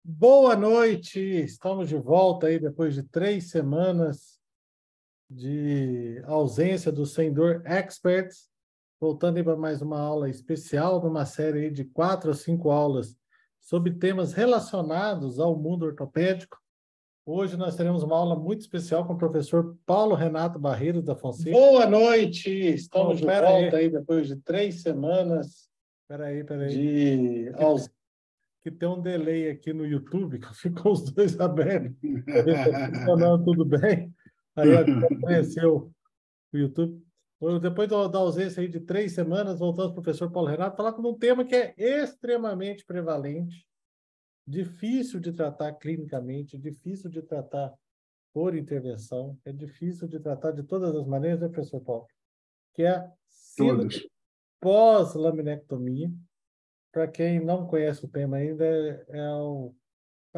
Boa noite, estamos de volta aí depois de 3 semanas de ausência do Sem Dor Experts, voltando aí para mais uma aula especial, numa série aí de 4 ou 5 aulas sobre temas relacionados ao mundo ortopédico. Hoje nós teremos uma aula muito especial com o professor Paulo Renato Barreiros da Fonseca. Boa noite, estamos de volta aí depois de 3 semanas de ausência. Que tem um delay aqui no YouTube, que ficou os dois abertos, para ver se está funcionando tudo bem. Aí apareceu o YouTube. Depois da ausência aí de 3 semanas, voltamos para o professor Paulo Renato, falar com um tema que é extremamente prevalente, difícil de tratar clinicamente, difícil de tratar por intervenção, é difícil de tratar de todas as maneiras, né, professor Paulo? Que é a síndrome pós-laminectomia. Para quem não conhece o tema ainda, é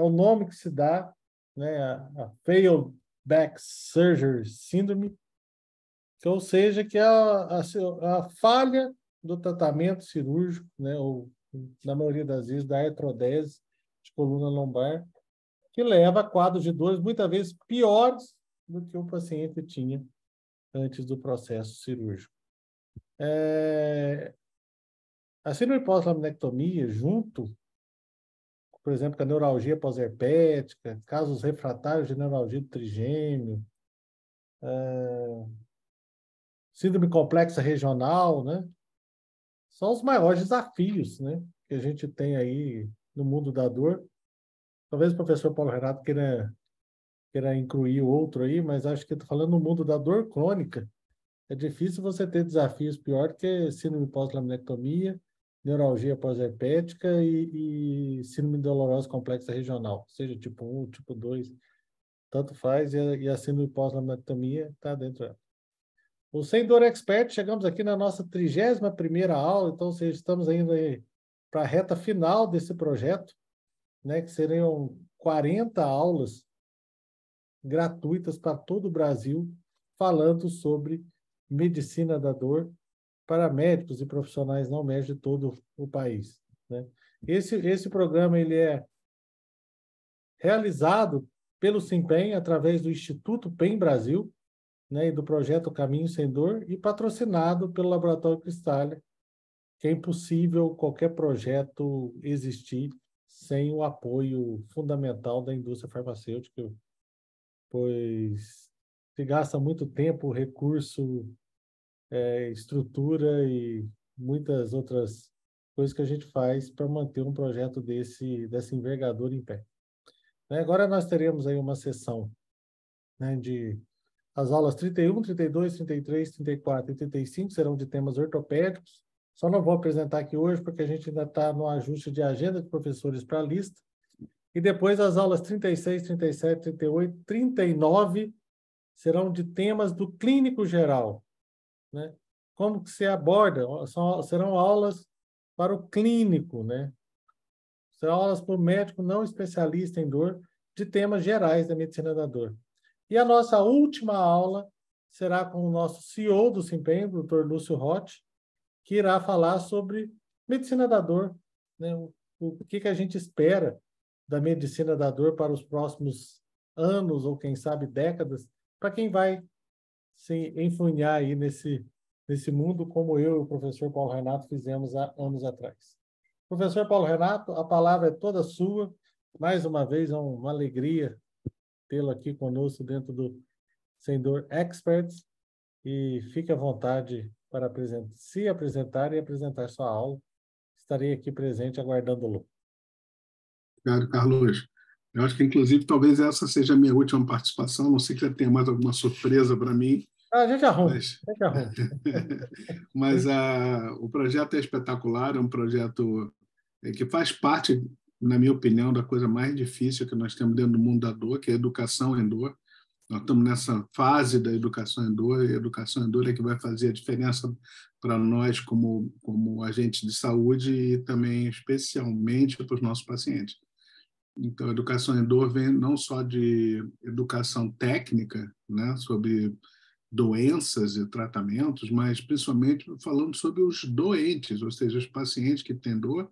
o nome que se dá, né, a Failed Back Surgery Syndrome, ou seja, que é a falha do tratamento cirúrgico, né, ou, na maioria das vezes, da artrodese de coluna lombar, que leva a quadros de dores muitas vezes piores do que o paciente tinha antes do processo cirúrgico. A síndrome pós-laminectomia, junto, por exemplo, com a neuralgia pós-herpética, casos refratários de neuralgia do trigêmeo, síndrome complexa regional, né? São os maiores desafios, né, que a gente tem aí no mundo da dor. Talvez o professor Paulo Renato queira incluir outro aí, mas acho que estou falando no mundo da dor crônica. É difícil você ter desafios pior que síndrome pós-laminectomia, neuralgia pós-herpética e síndrome dolorosa complexa regional, seja tipo 1, tipo 2, tanto faz, e a síndrome pós-laminectomia está dentro dela. O Sem Dor Expert, chegamos aqui na nossa 31ª aula, então estamos ainda para a reta final desse projeto, né, que seriam 40 aulas gratuitas para todo o Brasil, falando sobre medicina da dor para médicos e profissionais não médicos de todo o país, né? Esse programa ele é realizado pelo SIMPEM através do Instituto PEN Brasil, né, e do projeto Caminho Sem Dor, e patrocinado pelo Laboratório Cristália, que é impossível qualquer projeto existir sem o apoio fundamental da indústria farmacêutica, pois se gasta muito tempo, recurso, estrutura e muitas outras coisas que a gente faz para manter um projeto dessa envergadura em pé. Agora nós teremos aí uma sessão, né, de as aulas 31, 32, 33, 34 e 35 serão de temas ortopédicos. Só não vou apresentar aqui hoje, porque a gente ainda está no ajuste de agenda de professores para a lista. E depois as aulas 36, 37, 38, 39 serão de temas do clínico geral, né? Como que se aborda? Serão aulas para o clínico, né? Serão aulas para o médico não especialista em dor, de temas gerais da medicina da dor. E a nossa última aula será com o nosso CEO do SIMPEM, o Dr. Lúcio Rotti, que irá falar sobre medicina da dor, né? O que a gente espera da medicina da dor para os próximos anos, ou quem sabe décadas, para quem vai se enfunhar aí nesse mundo, como eu e o professor Paulo Renato fizemos há anos atrás. Professor Paulo Renato, a palavra é toda sua. Mais uma vez, é uma alegria tê-lo aqui conosco dentro do Sem Dor Experts, e fique à vontade para se apresentar e apresentar sua aula. Estarei aqui presente aguardando-lo. Obrigado, Carlos. Eu acho que, inclusive, talvez essa seja a minha última participação. Não sei se já tem mais alguma surpresa para mim. A gente arruma. Mas, A gente arruma. mas o projeto é espetacular, é um projeto que faz parte, na minha opinião, da coisa mais difícil que nós temos dentro do mundo da dor, que é a educação em dor. Nós estamos nessa fase da educação em dor, e a educação em dor é que vai fazer a diferença para nós como agentes de saúde e também, especialmente, para os nossos pacientes. Então, a educação em dor vem não só de educação técnica, né, sobre doenças e tratamentos, mas principalmente falando sobre os doentes, ou seja, os pacientes que têm dor,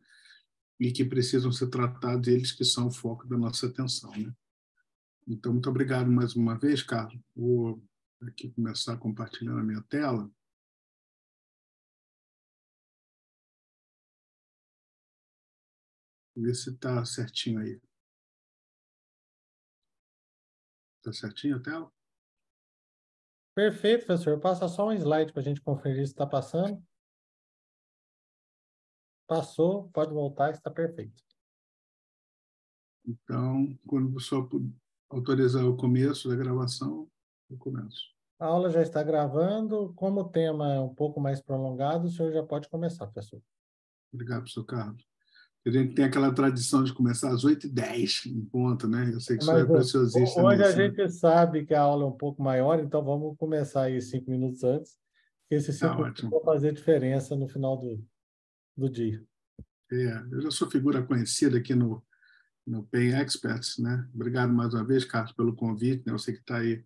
e que precisam ser tratados, eles que são o foco da nossa atenção, né? Então, muito obrigado mais uma vez, Carlos. Vou aqui começar compartilhando a minha tela. Ver se está certinho aí. Está certinho a tela? Perfeito, professor. Passa só um slide para a gente conferir se está passando. Passou, pode voltar, está perfeito. Então, quando o senhor autorizar o começo da gravação, eu começo. A aula já está gravando. Como o tema é um pouco mais prolongado, o senhor já pode começar, professor. Obrigado, professor Carlos. A gente tem aquela tradição de começar às 8h10 em ponto, né? Eu sei que o senhor Mas é preciosista hoje a nisso, né? gente sabe que a aula é um pouco maior, então vamos começar aí 5 minutos antes, porque esses Tá 5 minutos ótimo. vão fazer diferença no final do dia. Eu já sou figura conhecida aqui no Pain Experts, né? Obrigado mais uma vez, Carlos, pelo convite, né? Eu sei que está aí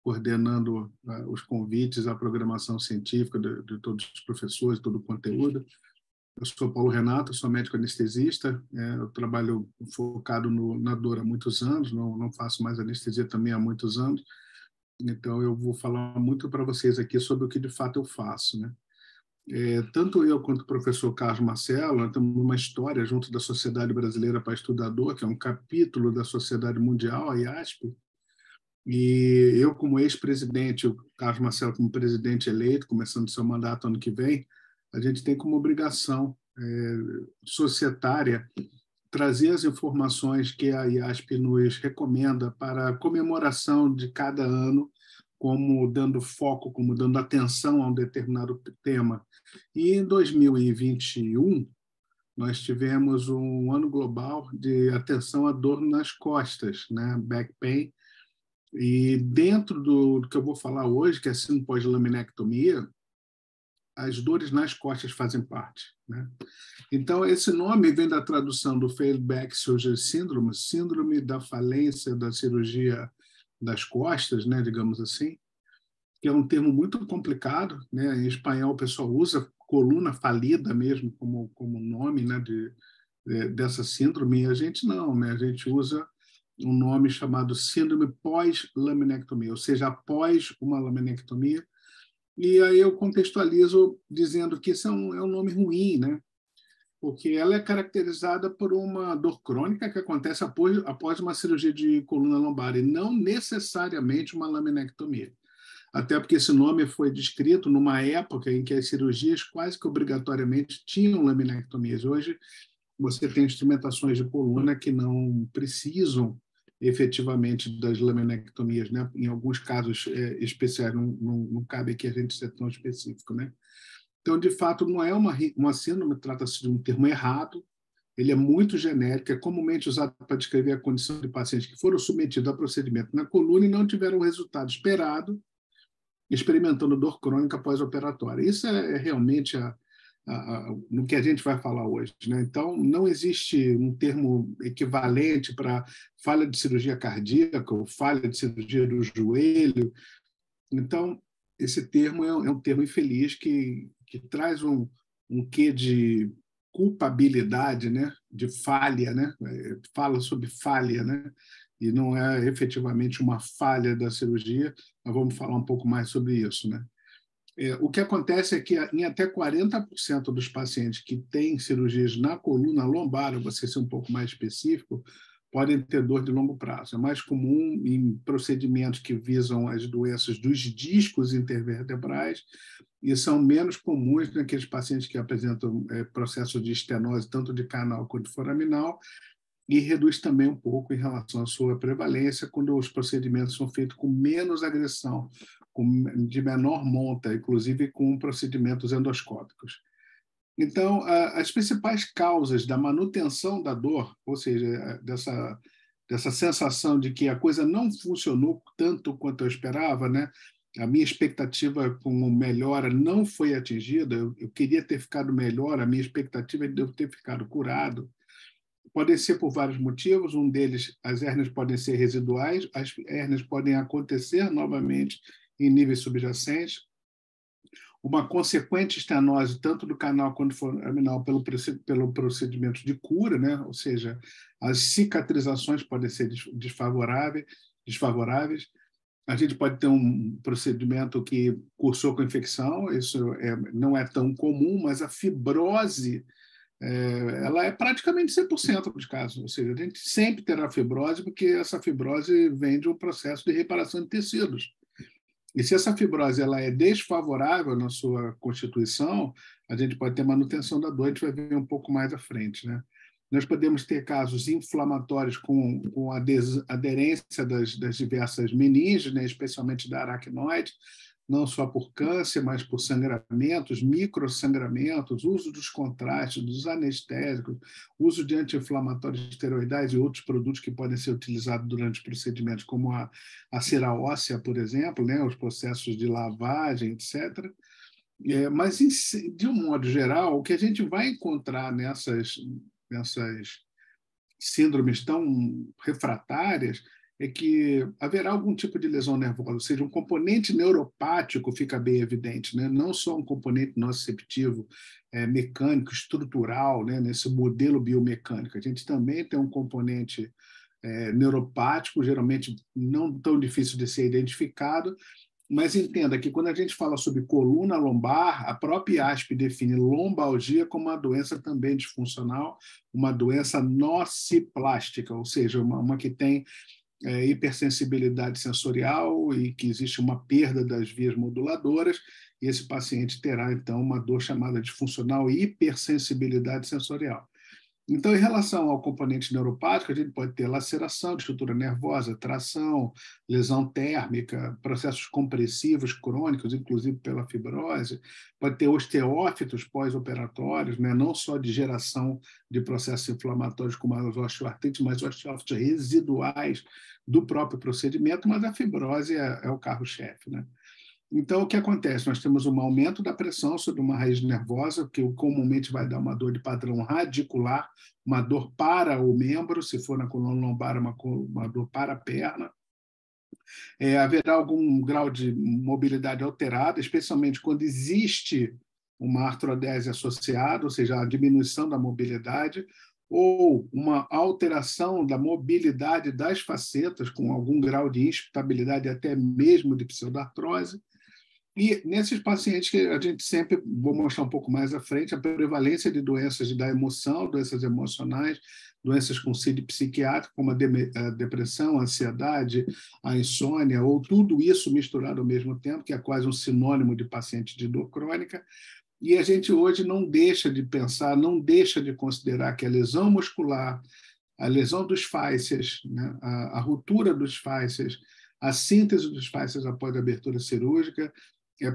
coordenando os convites à programação científica de todos os professores, todo o conteúdo. Eu sou Paulo Renato, sou médico anestesista, eu trabalho focado na dor há muitos anos, não faço mais anestesia também há muitos anos, então eu vou falar muito para vocês aqui sobre o que de fato eu faço, né? Tanto eu quanto o professor Carlos Marcelo, nós temos uma história junto da Sociedade Brasileira para Estudar Dor, que é um capítulo da Sociedade Mundial, a IASP, e eu, como ex-presidente, o Carlos Marcelo como presidente eleito, começando seu mandato ano que vem, a gente tem como obrigação societária trazer as informações que a IASP nos recomenda para a comemoração de cada ano, como dando foco, como dando atenção a um determinado tema. E em 2021, nós tivemos um ano global de atenção à dor nas costas, né? Back pain. E dentro do que eu vou falar hoje, que é a síndrome pós-laminectomia, as dores nas costas fazem parte, né? Então, esse nome vem da tradução do Failed Back Surgery Syndrome, síndrome da falência da cirurgia das costas, né, digamos assim, que é um termo muito complicado, né? Em espanhol, o pessoal usa coluna falida mesmo como nome, né, dessa síndrome, e a gente não, né? A gente usa um nome chamado síndrome pós-laminectomia, ou seja, após uma laminectomia. E aí eu contextualizo dizendo que isso é um nome ruim, né? Porque ela é caracterizada por uma dor crônica que acontece após uma cirurgia de coluna lombar, e não necessariamente uma laminectomia. Até porque esse nome foi descrito numa época em que as cirurgias quase que obrigatoriamente tinham laminectomias. Hoje, você tem instrumentações de coluna que não precisam efetivamente das laminectomias, né? Em alguns casos especiais, não cabe aqui a gente ser tão específico, né? Então, de fato, não é uma síndrome, trata-se de um termo errado, ele é muito genérico, é comumente usado para descrever a condição de pacientes que foram submetidos a procedimento na coluna e não tiveram o resultado esperado, experimentando dor crônica pós-operatória. Isso é realmente no que a gente vai falar hoje, né? Então, não existe um termo equivalente para falha de cirurgia cardíaca ou falha de cirurgia do joelho. Então, esse termo é um termo infeliz que traz um quê de culpabilidade, né? De falha, né? Fala sobre falha, né? E não é efetivamente uma falha da cirurgia. Nós vamos falar um pouco mais sobre isso, né? O que acontece é que em até 40% dos pacientes que têm cirurgias na coluna lombar, eu vou ser um pouco mais específico, podem ter dor de longo prazo. É mais comum em procedimentos que visam as doenças dos discos intervertebrais e são menos comuns naqueles pacientes que apresentam processo de estenose, tanto de canal quanto foraminal, e reduz também um pouco em relação à sua prevalência quando os procedimentos são feitos com menos agressão, de menor monta, inclusive com procedimentos endoscópicos. Então, as principais causas da manutenção da dor, ou seja, dessa sensação de que a coisa não funcionou tanto quanto eu esperava, né? A minha expectativa com melhora não foi atingida, eu queria ter ficado melhor, a minha expectativa é de eu ter ficado curado. Podem ser por vários motivos, um deles, as hérnias podem ser residuais, as hérnias podem acontecer novamente em níveis subjacentes, uma consequente estenose, tanto do canal quanto do foraminal, pelo procedimento de cura, né? Ou seja, as cicatrizações podem ser desfavoráveis. A gente pode ter um procedimento que cursou com infecção, isso não é tão comum, mas a fibrose ela é praticamente 100% dos casos. Ou seja, a gente sempre terá fibrose, porque essa fibrose vem de um processo de reparação de tecidos. E se essa fibrose ela é desfavorável na sua constituição, a gente pode ter manutenção da dor, a gente vai ver um pouco mais à frente, né? Nós podemos ter casos inflamatórios com aderência das diversas meninges, né, especialmente da aracnoide, não só por câncer, mas por sangramentos, microsangramentos, uso dos contrastes, dos anestésicos, uso de anti-inflamatórios esteroidais e outros produtos que podem ser utilizados durante procedimentos, como a cera óssea, por exemplo, né, os processos de lavagem, etc. Mas, de um modo geral, o que a gente vai encontrar nessas síndromes tão refratárias é que haverá algum tipo de lesão nervosa, ou seja, um componente neuropático fica bem evidente, né? Não só um componente nociceptivo, mecânico, estrutural, né? Nesse modelo biomecânico. A gente também tem um componente neuropático, geralmente não tão difícil de ser identificado, mas entenda que quando a gente fala sobre coluna lombar, a própria ASP define lombalgia como uma doença também disfuncional, uma doença nociplástica, ou seja, uma que tem hipersensibilidade sensorial e que existe uma perda das vias moduladoras, e esse paciente terá, então, uma dor chamada disfuncional hipersensibilidade sensorial. Então, em relação ao componente neuropático, a gente pode ter laceração de estrutura nervosa, tração, lesão térmica, processos compressivos crônicos, inclusive pela fibrose, pode ter osteófitos pós-operatórios, né? Não só de geração de processos inflamatórios como as osteoartrites, mas osteófitos residuais do próprio procedimento, mas a fibrose é o carro-chefe, né? Então, o que acontece? Nós temos um aumento da pressão sobre uma raiz nervosa, que comumente vai dar uma dor de padrão radicular, uma dor para o membro, se for na coluna lombar, uma dor para a perna. Haverá algum grau de mobilidade alterada, especialmente quando existe uma artrodese associada, ou seja, a diminuição da mobilidade, ou uma alteração da mobilidade das facetas, com algum grau de instabilidade, até mesmo de pseudartrose. E nesses pacientes que a gente sempre, vou mostrar um pouco mais à frente, a prevalência de doenças da emoção, doenças emocionais, doenças com CID psiquiátrico, como a depressão, a ansiedade, a insônia, ou tudo isso misturado ao mesmo tempo, que é quase um sinônimo de paciente de dor crônica. E a gente hoje não deixa de pensar, não deixa de considerar que a lesão muscular, a lesão dos fáscias, né, a ruptura dos fáscias, a síntese dos fáscias após a abertura cirúrgica,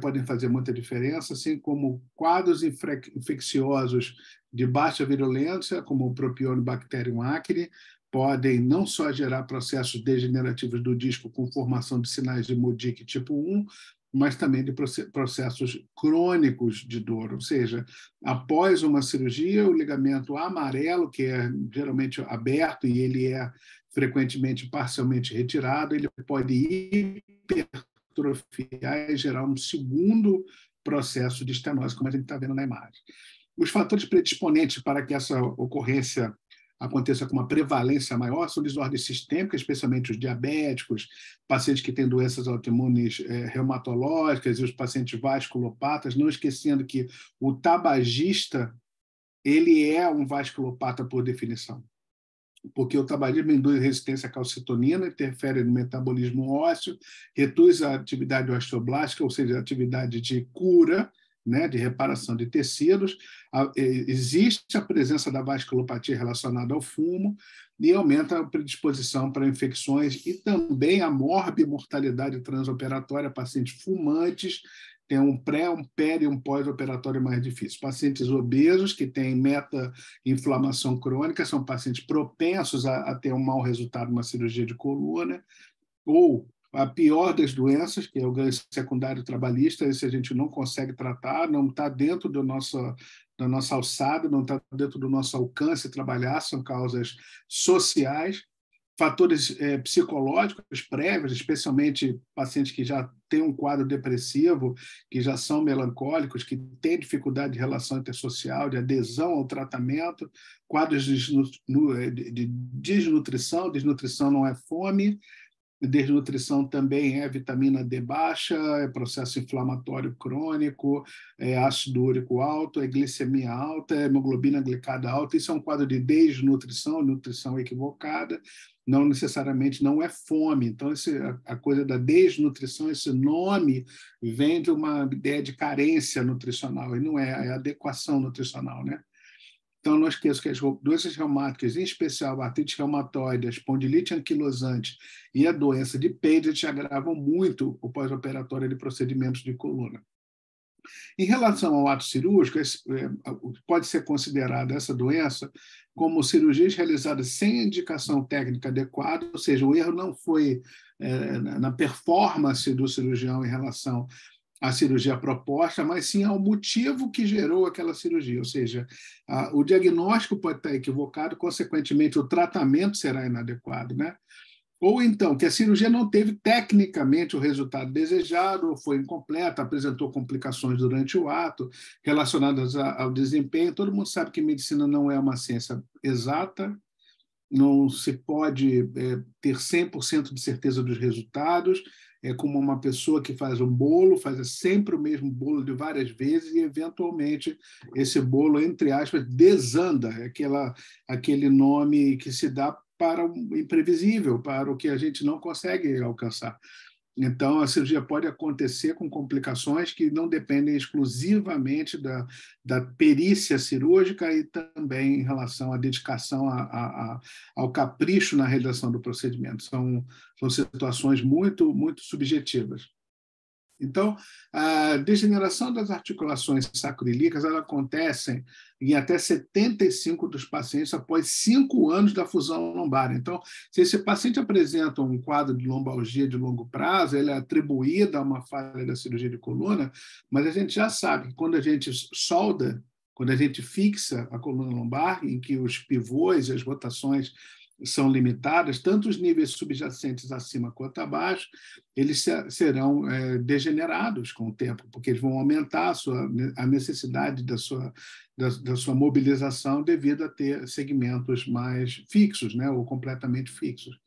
podem fazer muita diferença, assim como quadros infecciosos de baixa virulência, como o Propionibacterium acne, podem não só gerar processos degenerativos do disco com formação de sinais de Modic tipo 1, mas também de processos crônicos de dor, ou seja, após uma cirurgia, o ligamento amarelo, que é geralmente aberto e ele é frequentemente parcialmente retirado, ele pode hipertrofiar e gerar um segundo processo de estenose, como a gente está vendo na imagem. Os fatores predisponentes para que essa ocorrência aconteça com uma prevalência maior são desordens sistêmicas, especialmente os diabéticos, pacientes que têm doenças autoimunes reumatológicas e os pacientes vasculopatas, não esquecendo que o tabagista ele é um vasculopata por definição, porque o tabagismo induz resistência à calcitonina, interfere no metabolismo ósseo, reduz a atividade osteoblástica, ou seja, a atividade de cura, né, de reparação de tecidos. Existe a presença da vasculopatia relacionada ao fumo e aumenta a predisposição para infecções e também a morbimortalidade transoperatória. Pacientes fumantes têm um pré, um peri e um pós-operatório mais difícil. Pacientes obesos que têm meta-inflamação crônica são pacientes propensos a ter um mau resultado numa cirurgia de coluna, ou a pior das doenças, que é o ganho secundário trabalhista, esse a gente não consegue tratar, não está dentro da nossa alçada, não está dentro do nosso alcance trabalhar, são causas sociais. fatores psicológicos prévios, especialmente pacientes que já têm um quadro depressivo, que já são melancólicos, que têm dificuldade de relação intersocial, de adesão ao tratamento, quadros de desnutrição. Desnutrição não é fome, desnutrição também é vitamina D baixa, é processo inflamatório crônico, é ácido úrico alto, é glicemia alta, é hemoglobina glicada alta. Isso é um quadro de desnutrição, nutrição equivocada, não necessariamente não é fome. Então, a coisa da desnutrição, esse nome vem de uma ideia de carência nutricional, e não é adequação nutricional, né? Então, não esqueça que as doenças reumáticas, em especial a artrite reumatoide, a espondilite anquilosante e a doença de Paget, agravam muito o pós-operatório de procedimentos de coluna. Em relação ao ato cirúrgico, pode ser considerada essa doença como cirurgias realizadas sem indicação técnica adequada, ou seja, o erro não foi na performance do cirurgião em relação à cirurgia proposta, mas sim ao motivo que gerou aquela cirurgia, ou seja, o diagnóstico pode estar equivocado, consequentemente o tratamento será inadequado, né? Ou então que a cirurgia não teve tecnicamente o resultado desejado, ou foi incompleta, apresentou complicações durante o ato relacionadas ao desempenho. Todo mundo sabe que medicina não é uma ciência exata, não se pode ter 100% de certeza dos resultados. É como uma pessoa que faz um bolo, faz sempre o mesmo bolo de várias vezes e, eventualmente, esse bolo, entre aspas, desanda. É aquele nome que se dá para o imprevisível, para o que a gente não consegue alcançar. Então, a cirurgia pode acontecer com complicações que não dependem exclusivamente da perícia cirúrgica e também em relação à dedicação ao capricho na realização do procedimento. São situações muito, muito subjetivas. Então, a degeneração das articulações sacroiliacas ela acontece em até 75% dos pacientes após 5 anos da fusão lombar. Então, se esse paciente apresenta um quadro de lombalgia de longo prazo, ele é atribuído a uma falha da cirurgia de coluna, mas a gente já sabe que quando a gente solda, quando a gente fixa a coluna lombar, em que os pivôs e as rotações são limitadas, tanto os níveis subjacentes acima quanto abaixo, eles serão degenerados com o tempo, porque eles vão aumentar a necessidade da sua mobilização devido a ter segmentos mais fixos, né, ou completamente fixos.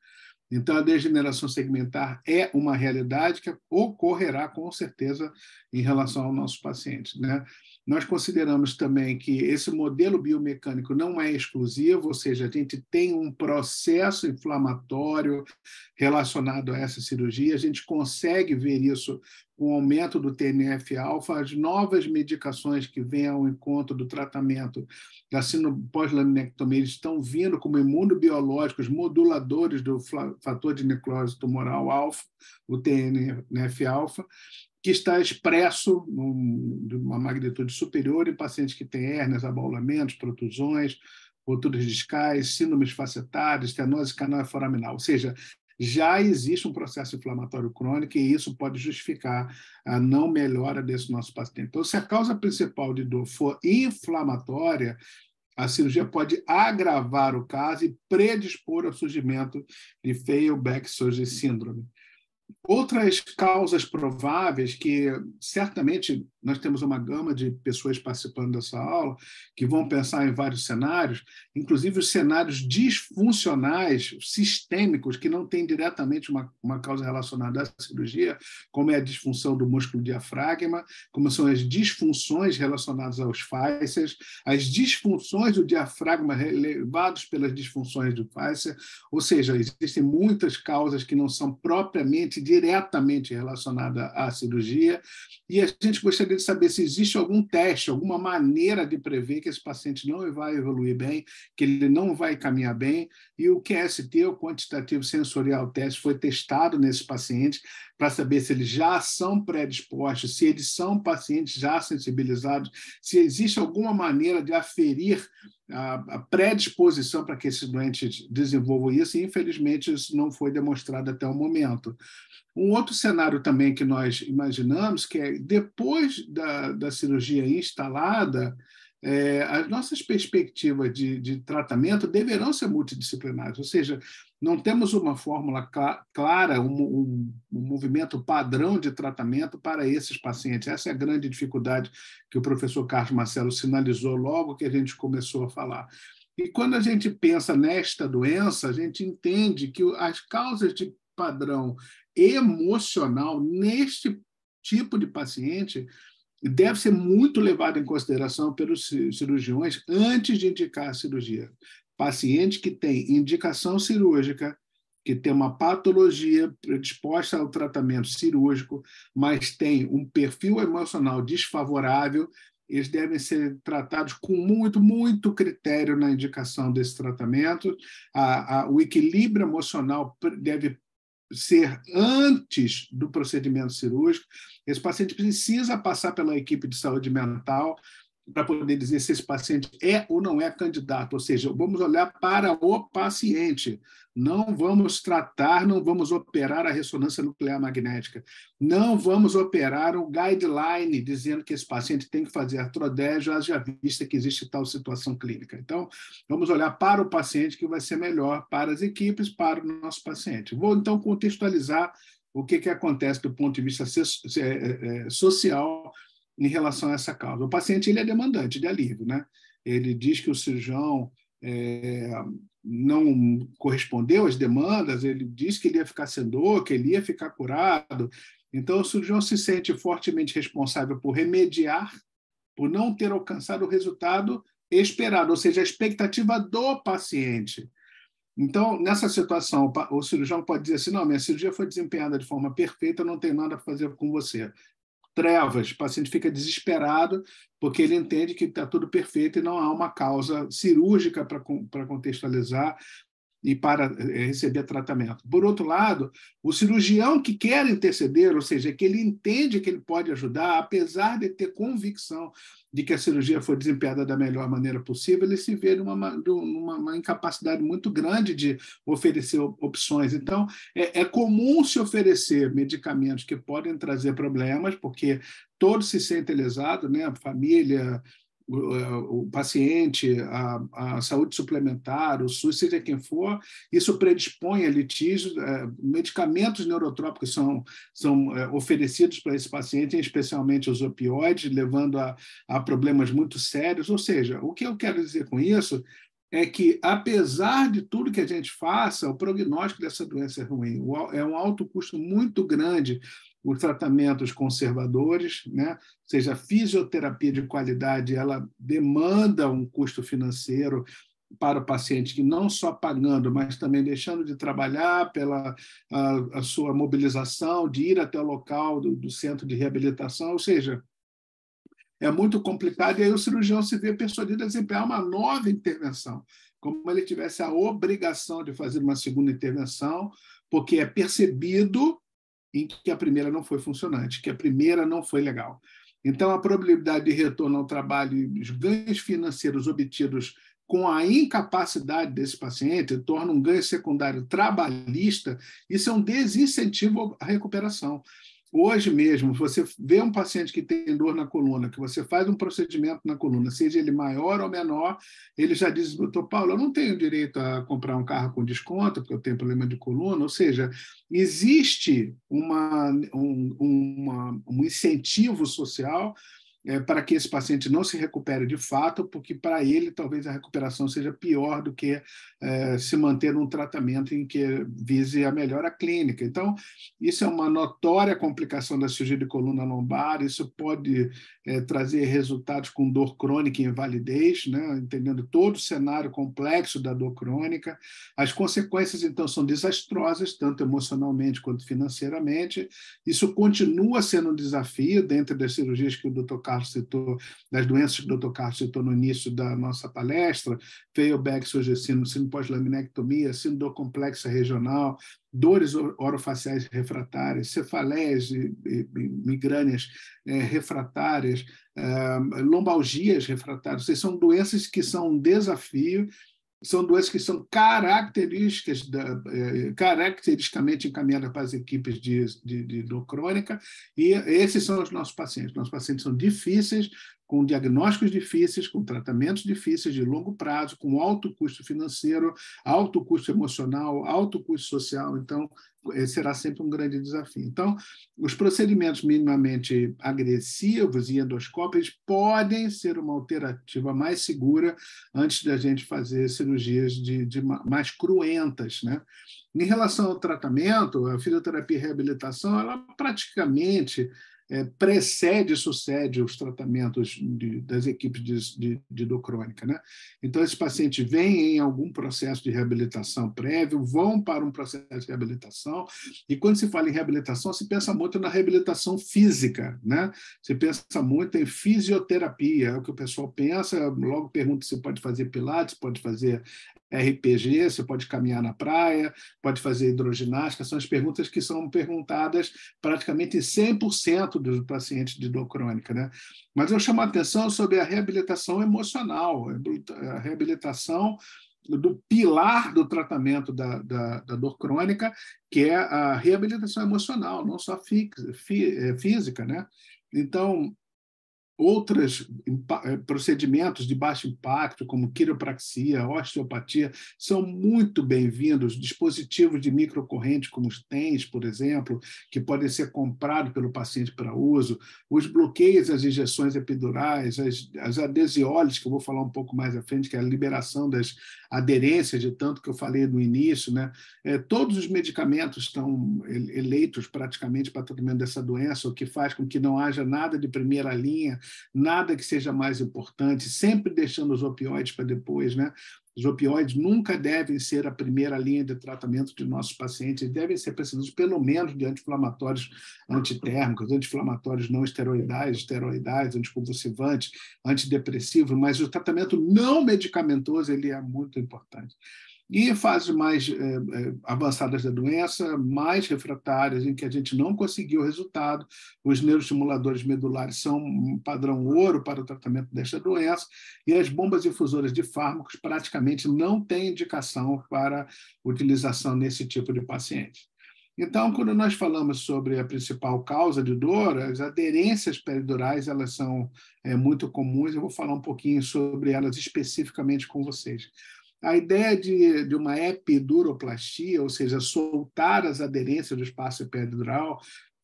Então, a degeneração segmentar é uma realidade que ocorrerá com certeza em relação aos nossos pacientes, né? Nós consideramos também que esse modelo biomecânico não é exclusivo, ou seja, a gente tem um processo inflamatório relacionado a essa cirurgia, a gente consegue ver isso com o aumento do TNF-alfa, as novas medicações que vêm ao encontro do tratamento da síndrome pós-laminectomia estão vindo como imunobiológicos moduladores do fator de necrose tumoral alfa, o TNF-alfa, que está expresso de uma magnitude superior em pacientes que têm hérnias, abaulamentos, protusões, roturas discais, síndromes facetárias, estenose canal foraminal. Ou seja, já existe um processo inflamatório crônico e isso pode justificar a não melhora desse nosso paciente. Então, se a causa principal de dor for inflamatória, a cirurgia pode agravar o caso e predispor ao surgimento de Feyerbeck Surgery Syndrome. Outras causas prováveis que, certamente, nós temos uma gama de pessoas participando dessa aula que vão pensar em vários cenários, inclusive os cenários disfuncionais, sistêmicos, que não têm diretamente uma causa relacionada à cirurgia, como é a disfunção do músculo diafragma, como são as disfunções relacionadas aos fáscias, as disfunções do diafragma levadas pelas disfunções do fáscia, ou seja, existem muitas causas que não são propriamente diretamente relacionada à cirurgia, e a gente gostaria de saber se existe algum teste, alguma maneira de prever que esse paciente não vai evoluir bem, que ele não vai caminhar bem, e o QST, o Quantitative Sensorial Test, foi testado nesses pacientes para saber se eles já são predispostos, se eles são pacientes já sensibilizados, se existe alguma maneira de aferir a predisposição para que esses doentes desenvolvam isso, e infelizmente isso não foi demonstrado até o momento. Um outro cenário também que nós imaginamos, que é depois da cirurgia instalada, as nossas perspectivas de tratamento deverão ser multidisciplinares, ou seja, não temos uma fórmula clara, um movimento padrão de tratamento para esses pacientes. Essa é a grande dificuldade que o professor Carlos Marcelo sinalizou logo que a gente começou a falar. E quando a gente pensa nesta doença, a gente entende que as causas de padrão emocional neste tipo de paciente deve ser muito levado em consideração pelos cirurgiões antes de indicar a cirurgia. Paciente que tem indicação cirúrgica, que tem uma patologia predisposta ao tratamento cirúrgico, mas tem um perfil emocional desfavorável, eles devem ser tratados com muito critério na indicação desse tratamento. O equilíbrio emocional deve ser antes do procedimento cirúrgico. Esse paciente precisa passar pela equipe de saúde mental para poder dizer se esse paciente é ou não é candidato. Ou seja, vamos olhar para o paciente. Não vamos tratar, não vamos operar a ressonância nuclear magnética. Não vamos operar um guideline dizendo que esse paciente tem que fazer artrodésio, haja vista que existe tal situação clínica. Então, vamos olhar para o paciente, que vai ser melhor para as equipes, para o nosso paciente. Vou, então, contextualizar o que acontece do ponto de vista social em relação a essa causa. O paciente ele é demandante de alívio, né? Ele diz que o cirurgião não correspondeu às demandas, ele diz que ele ia ficar sem dor, que ele ia ficar curado. Então, o cirurgião se sente fortemente responsável por remediar, por não ter alcançado o resultado esperado, ou seja, a expectativa do paciente. Então, nessa situação, o cirurgião pode dizer assim, não, minha cirurgia foi desempenhada de forma perfeita, eu não tenho nada a fazer com você. Trevas, o paciente fica desesperado porque ele entende que está tudo perfeito e não há uma causa cirúrgica para contextualizar e para receber tratamento. Por outro lado, o cirurgião que quer interceder, ou seja, que ele entende que ele pode ajudar, apesar de ter convicção de que a cirurgia foi desempenhada da melhor maneira possível, ele se vê numa incapacidade muito grande de oferecer opções. Então, é comum se oferecer medicamentos que podem trazer problemas, porque todos se sentem lesados, né? A família, o paciente, a saúde suplementar, o SUS, seja quem for, isso predispõe a litígios. Medicamentos neurotrópicos são oferecidos para esse paciente, especialmente os opioides, levando a problemas muito sérios. Ou seja, o que eu quero dizer com isso é que, apesar de tudo que a gente faça, o prognóstico dessa doença é ruim. É um alto custo muito grande os tratamentos conservadores, né? Ou seja, a fisioterapia de qualidade, ela demanda um custo financeiro para o paciente, que não só pagando, mas também deixando de trabalhar pela a sua mobilização, de ir até o local do centro de reabilitação, ou seja, é muito complicado, e aí o cirurgião se vê persuadido a desempenhar uma nova intervenção, como ele tivesse a obrigação de fazer uma segunda intervenção, porque é percebido em que a primeira não foi funcionante, que a primeira não foi legal. Então, a probabilidade de retorno ao trabalho e os ganhos financeiros obtidos com a incapacidade desse paciente torna um ganho secundário trabalhista, isso é um desincentivo à recuperação. Hoje mesmo, você vê um paciente que tem dor na coluna, que você faz um procedimento na coluna, seja ele maior ou menor, ele já diz, doutor Paulo, eu não tenho direito a comprar um carro com desconto, porque eu tenho problema de coluna. Ou seja, existe um incentivo social para que esse paciente não se recupere de fato, porque para ele talvez a recuperação seja pior do que se manter num tratamento em que vise a melhora clínica. Então, isso é uma notória complicação da cirurgia de coluna lombar, isso pode trazer resultados com dor crônica e invalidez, né? Entendendo todo o cenário complexo da dor crônica. As consequências, então, são desastrosas, tanto emocionalmente quanto financeiramente. Isso continua sendo um desafio dentro das cirurgias que o Dr. Carlos citou, das doenças que o Dr. Carlos citou no início da nossa palestra: Feyerbeck, Sjögren's, síndrome pós-laminectomia, síndrome complexa regional, dores orofaciais refratárias, cefaleias e migrâneas refratárias, lombalgias refratárias. Seja, são doenças que são um desafio, são doenças que são caracteristicamente encaminhadas para as equipes de dor crônica, e esses são os nossos pacientes. Nossos pacientes são difíceis, com diagnósticos difíceis, com tratamentos difíceis de longo prazo, com alto custo financeiro, alto custo emocional, alto custo social. Então, será sempre um grande desafio. Então, os procedimentos minimamente agressivos e endoscópicos podem ser uma alternativa mais segura antes da gente fazer cirurgias mais cruentas, né? Em relação ao tratamento, a fisioterapia e reabilitação, ela praticamente precede e sucede os tratamentos das equipes de dor crônica, né? Então, esses pacientes vêm em algum processo de reabilitação prévio, vão para um processo de reabilitação, e quando se fala em reabilitação, se pensa muito na reabilitação física, né? Se pensa muito em fisioterapia, é o que o pessoal pensa, logo pergunta se pode fazer pilates, pode fazer RPG, você pode caminhar na praia, pode fazer hidroginástica, são as perguntas que são perguntadas praticamente em 100% dos pacientes de dor crônica, né? Mas eu chamo a atenção sobre a reabilitação emocional, a reabilitação do pilar do tratamento da dor crônica, que é a reabilitação emocional, não só física, né? Então, outros procedimentos de baixo impacto, como quiropraxia, osteopatia, são muito bem-vindos. Dispositivos de microcorrente, como os TENS, por exemplo, que podem ser comprados pelo paciente para uso, os bloqueios às injeções epidurais, as adesiólises, que eu vou falar um pouco mais à frente, que é a liberação das aderências, de tanto que eu falei no início, né? Todos os medicamentos estão eleitos praticamente para tratamento dessa doença, o que faz com que não haja nada de primeira linha, nada que seja mais importante, sempre deixando os opioides para depois, né? Os opioides nunca devem ser a primeira linha de tratamento de nossos pacientes, devem ser precedidos pelo menos de anti-inflamatórios antitérmicos, anti-inflamatórios não esteroidais, anticonvulsivantes, antidepressivos, mas o tratamento não medicamentoso ele é muito importante. E fases mais avançadas da doença, mais refratárias, em que a gente não conseguiu resultado, os neuroestimuladores medulares são um padrão ouro para o tratamento desta doença, e as bombas infusoras de fármacos praticamente não têm indicação para utilização nesse tipo de paciente. Então, quando nós falamos sobre a principal causa de dor, as aderências peridurais elas são muito comuns, eu vou falar um pouquinho sobre elas especificamente com vocês. A ideia de uma epiduroplastia, ou seja, soltar as aderências do espaço epidural,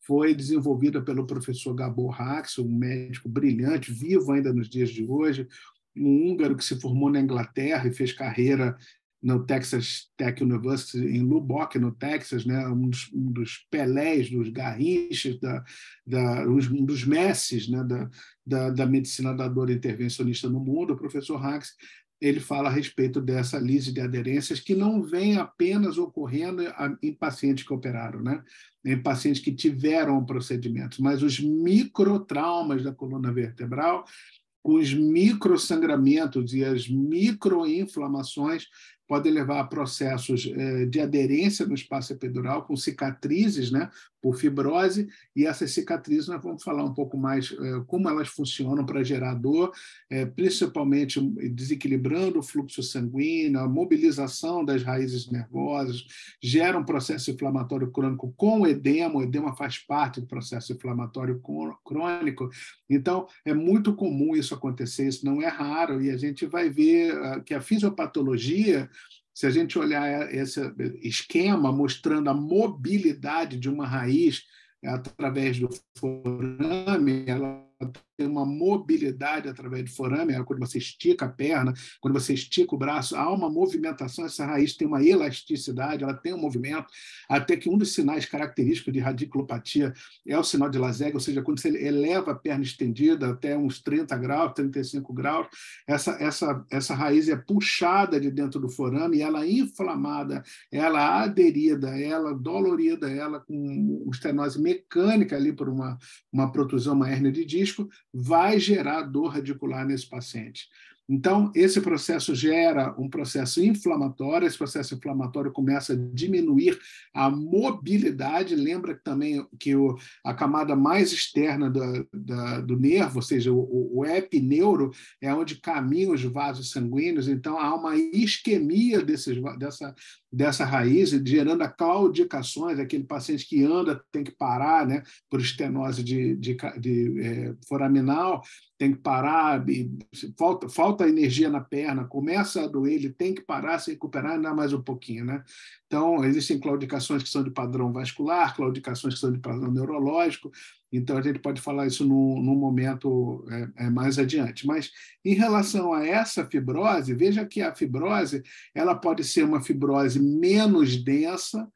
foi desenvolvida pelo professor Gabor Hax, um médico brilhante, vivo ainda nos dias de hoje, um húngaro que se formou na Inglaterra e fez carreira no Texas Tech University, em Lubbock, no Texas, né? um dos Pelés, dos Garrinchas, um dos mestres, né? da medicina da dor intervencionista no mundo. O professor Hax ele fala a respeito dessa lise de aderências que não vem apenas ocorrendo em pacientes que operaram, né? Em pacientes que tiveram procedimentos, mas os microtraumas da coluna vertebral, com os microsangramentos e as microinflamações podem levar a processos de aderência no espaço epidural, com cicatrizes, né, por fibrose, e essas cicatrizes nós vamos falar um pouco mais como elas funcionam para gerar dor, principalmente desequilibrando o fluxo sanguíneo, a mobilização das raízes nervosas, gera um processo inflamatório crônico com edema, o edema faz parte do processo inflamatório crônico, então é muito comum isso acontecer, isso não é raro, e a gente vai ver que a fisiopatologia, se a gente olhar esse esquema mostrando a mobilidade de uma raiz através do forame, ela tem uma mobilidade através do forame, quando você estica a perna, quando você estica o braço, há uma movimentação, essa raiz tem uma elasticidade, ela tem um movimento, até que um dos sinais característicos de radiculopatia é o sinal de Lazaga, ou seja, quando você eleva a perna estendida até uns 30 graus, 35 graus, essa raiz é puxada de dentro do forame, e ela inflamada, ela aderida, ela dolorida, ela com estenose mecânica ali por uma protusão, uma hérnia de disco, vai gerar dor radicular nesse paciente. Então, esse processo gera um processo inflamatório, esse processo inflamatório começa a diminuir a mobilidade. Lembra também que a camada mais externa do nervo, ou seja, o epineuro, é onde caminham os vasos sanguíneos, então há uma isquemia dessa raiz, gerando claudicações, aquele paciente que anda tem que parar, né, por estenose foraminal, tem que parar, falta energia na perna, começa a doer, ele tem que parar, se recuperar, ainda mais um pouquinho, né? Então, existem claudicações que são de padrão vascular, claudicações que são de padrão neurológico, então a gente pode falar isso num momento mais adiante. Mas, em relação a essa fibrose, veja que a fibrose ela pode ser uma fibrose menos densa,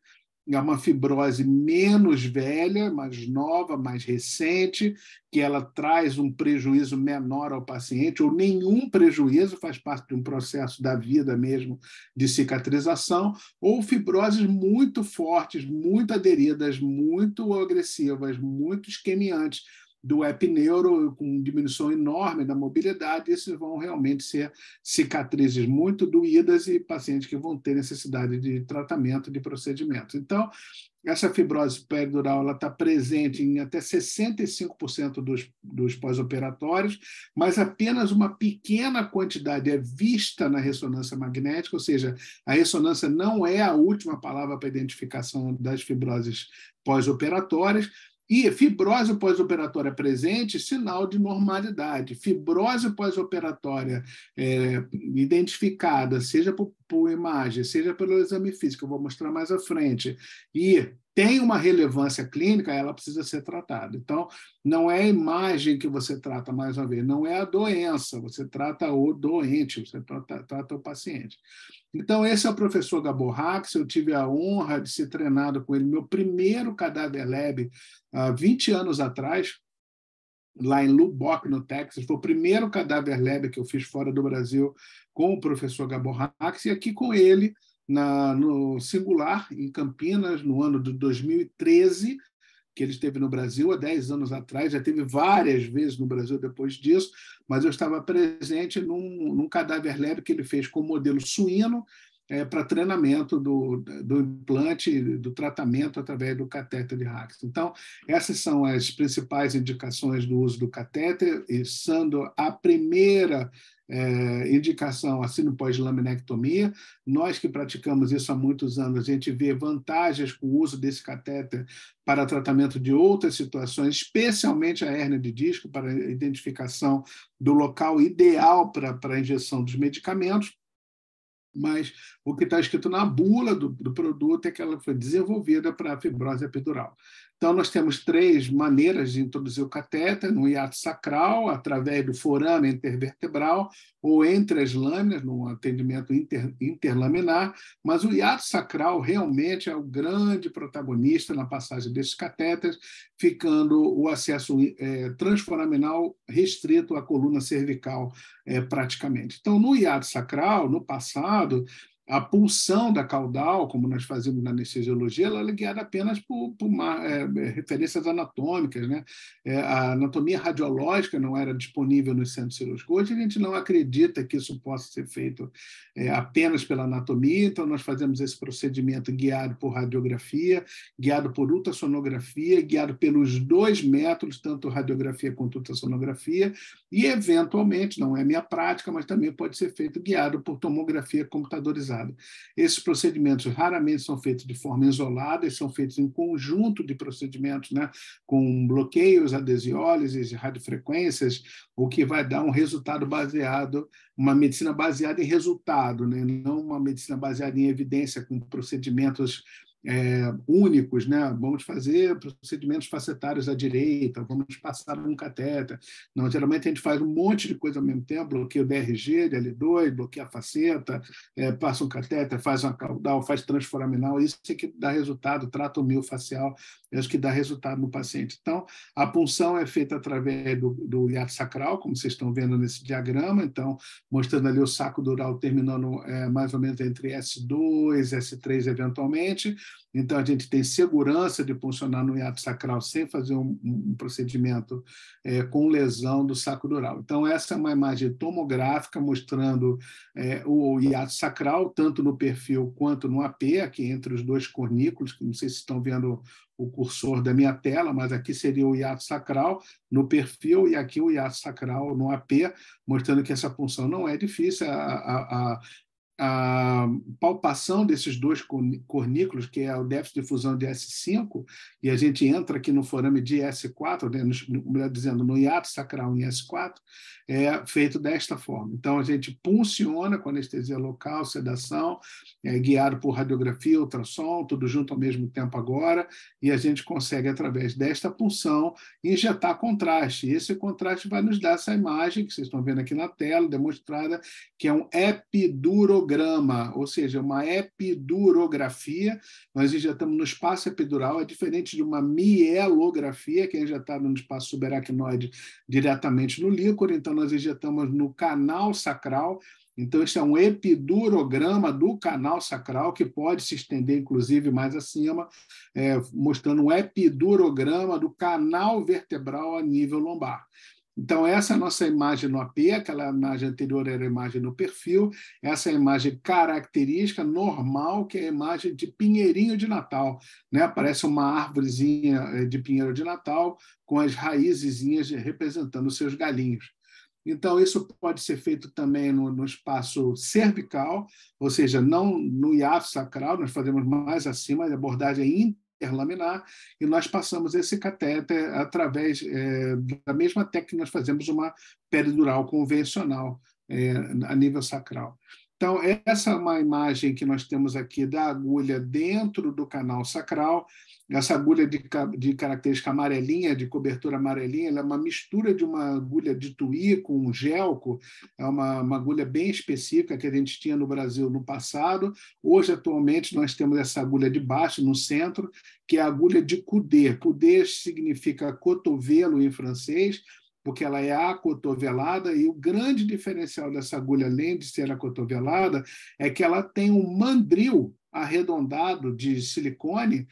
é uma fibrose menos velha, mais nova, mais recente, que ela traz um prejuízo menor ao paciente, ou nenhum prejuízo, faz parte de um processo da vida mesmo de cicatrização, ou fibroses muito fortes, muito aderidas, muito agressivas, muito isquemiantes, do epineuro, com diminuição enorme da mobilidade, esses vão realmente ser cicatrizes muito doídas e pacientes que vão ter necessidade de tratamento, de procedimento. Então, essa fibrose peridural está presente em até 65% dos pós-operatórios, mas apenas uma pequena quantidade é vista na ressonância magnética, ou seja, a ressonância não é a última palavra para a identificação das fibroses pós-operatórias. E fibrose pós-operatória presente, sinal de normalidade. Fibrose pós-operatória identificada, seja por imagem, seja pelo exame físico, eu vou mostrar mais à frente, e tem uma relevância clínica, ela precisa ser tratada. Então, não é a imagem que você trata, mais uma vez, não é a doença, você trata o doente, você trata o paciente. Então, esse é o professor Gabor Haks, eu tive a honra de ser treinado com ele, meu primeiro Cadaver Lab, há 20 anos atrás, lá em Lubbock, no Texas. Foi o primeiro Cadaver Lab que eu fiz fora do Brasil com o professor Gabor Haks, e aqui com ele, no Singular, em Campinas, no ano de 2013, que ele esteve no Brasil há 10 anos atrás, já teve várias vezes no Brasil depois disso, mas eu estava presente num Cadaver Lab que ele fez com modelo suíno, para treinamento do implante, do tratamento através do catéter de Haks. Então, essas são as principais indicações do uso do catéter, e sendo a primeira indicação a sino pós-laminectomia. Nós que praticamos isso há muitos anos, a gente vê vantagens com o uso desse catéter para tratamento de outras situações, especialmente a hérnia de disco, para a identificação do local ideal para a injeção dos medicamentos. Mas o que está escrito na bula do produto é que ela foi desenvolvida para a fibrose epidural. Então, nós temos 3 maneiras de introduzir o catéter: no hiato sacral, através do forame intervertebral, ou entre as lâminas, no atendimento interlaminar, mas o hiato sacral realmente é o grande protagonista na passagem desses catéteres, ficando o acesso transforaminal restrito à coluna cervical, praticamente. Então, no hiato sacral, no passado, a punção da caudal, como nós fazemos na anestesiologia, ela é guiada apenas por referências anatômicas, né? A anatomia radiológica não era disponível nos centros cirúrgicos. Hoje a gente não acredita que isso possa ser feito apenas pela anatomia, então nós fazemos esse procedimento guiado por radiografia, guiado por ultrassonografia, guiado pelos 2 métodos, tanto radiografia quanto ultrassonografia, e eventualmente, não é minha prática, mas também pode ser feito guiado por tomografia computadorizada. Esses procedimentos raramente são feitos de forma isolada, eles são feitos em conjunto de procedimentos, né, com bloqueios, adesiólises, radiofrequências, o que vai dar um resultado baseado, uma medicina baseada em resultado, né, não uma medicina baseada em evidência com procedimentos únicos, né? Vamos fazer procedimentos facetários à direita, vamos passar um catéter. Não, geralmente a gente faz um monte de coisa ao mesmo tempo, bloqueia o DRG, DL2, bloqueia a faceta, passa um catéter, faz uma caudal, faz transforaminal, isso é que dá resultado, trata o miofascial, é isso que dá resultado no paciente. Então, a punção é feita através do hiato sacral, como vocês estão vendo nesse diagrama, então, mostrando ali o saco dural terminando mais ou menos entre S2 e S3 eventualmente. então a gente tem segurança de funcionar no hiato sacral sem fazer um procedimento com lesão do saco dural. Então, essa é uma imagem tomográfica mostrando o hiato sacral, tanto no perfil quanto no AP, aqui entre os dois cornículos, que não sei se estão vendo o cursor da minha tela, mas aqui seria o hiato sacral no perfil e aqui o hiato sacral no AP, mostrando que essa punção não é difícil. A palpação desses dois cornículos, que é o déficit de fusão de S5, e a gente entra aqui no forame de S4, né, melhor dizendo, no hiato sacral em S4, é feito desta forma. Então, a gente punciona com anestesia local, sedação, guiado por radiografia, ultrassom, tudo junto ao mesmo tempo agora, e a gente consegue, através desta punção, injetar contraste. E esse contraste vai nos dar essa imagem que vocês estão vendo aqui na tela, demonstrada, que é um epidurograma, ou seja, uma epidurografia. Nós injetamos no espaço epidural, é diferente de uma mielografia, que é injetada no espaço subaracnoide diretamente no líquor. Então, nós injetamos no canal sacral. Então, isso é um epidurograma do canal sacral, que pode se estender, inclusive, mais acima, mostrando um epidurograma do canal vertebral a nível lombar. Então, essa é a nossa imagem no AP, aquela imagem anterior era a imagem no perfil, essa é a imagem característica, normal, que é a imagem de pinheirinho de Natal, né? Parece uma árvorezinha de pinheiro de Natal, com as raizezinhas representando os seus galinhos. Então, isso pode ser feito também no espaço cervical, ou seja, não no hiato sacral, nós fazemos mais acima, a abordagem é interlaminar, e nós passamos esse catéter através da mesma técnica que nós fazemos uma peridural convencional a nível sacral. Então, essa é uma imagem que nós temos aqui da agulha dentro do canal sacral. Essa agulha de característica amarelinha, de cobertura amarelinha, ela é uma mistura de uma agulha de tuí com um gelco, é uma agulha bem específica que a gente tinha no Brasil no passado. Hoje, atualmente, nós temos essa agulha de baixo, no centro, que é a agulha de coudé. Coudé significa cotovelo em francês, porque ela é acotovelada, e o grande diferencial dessa agulha, além de ser acotovelada, é que ela tem um mandril arredondado de silicone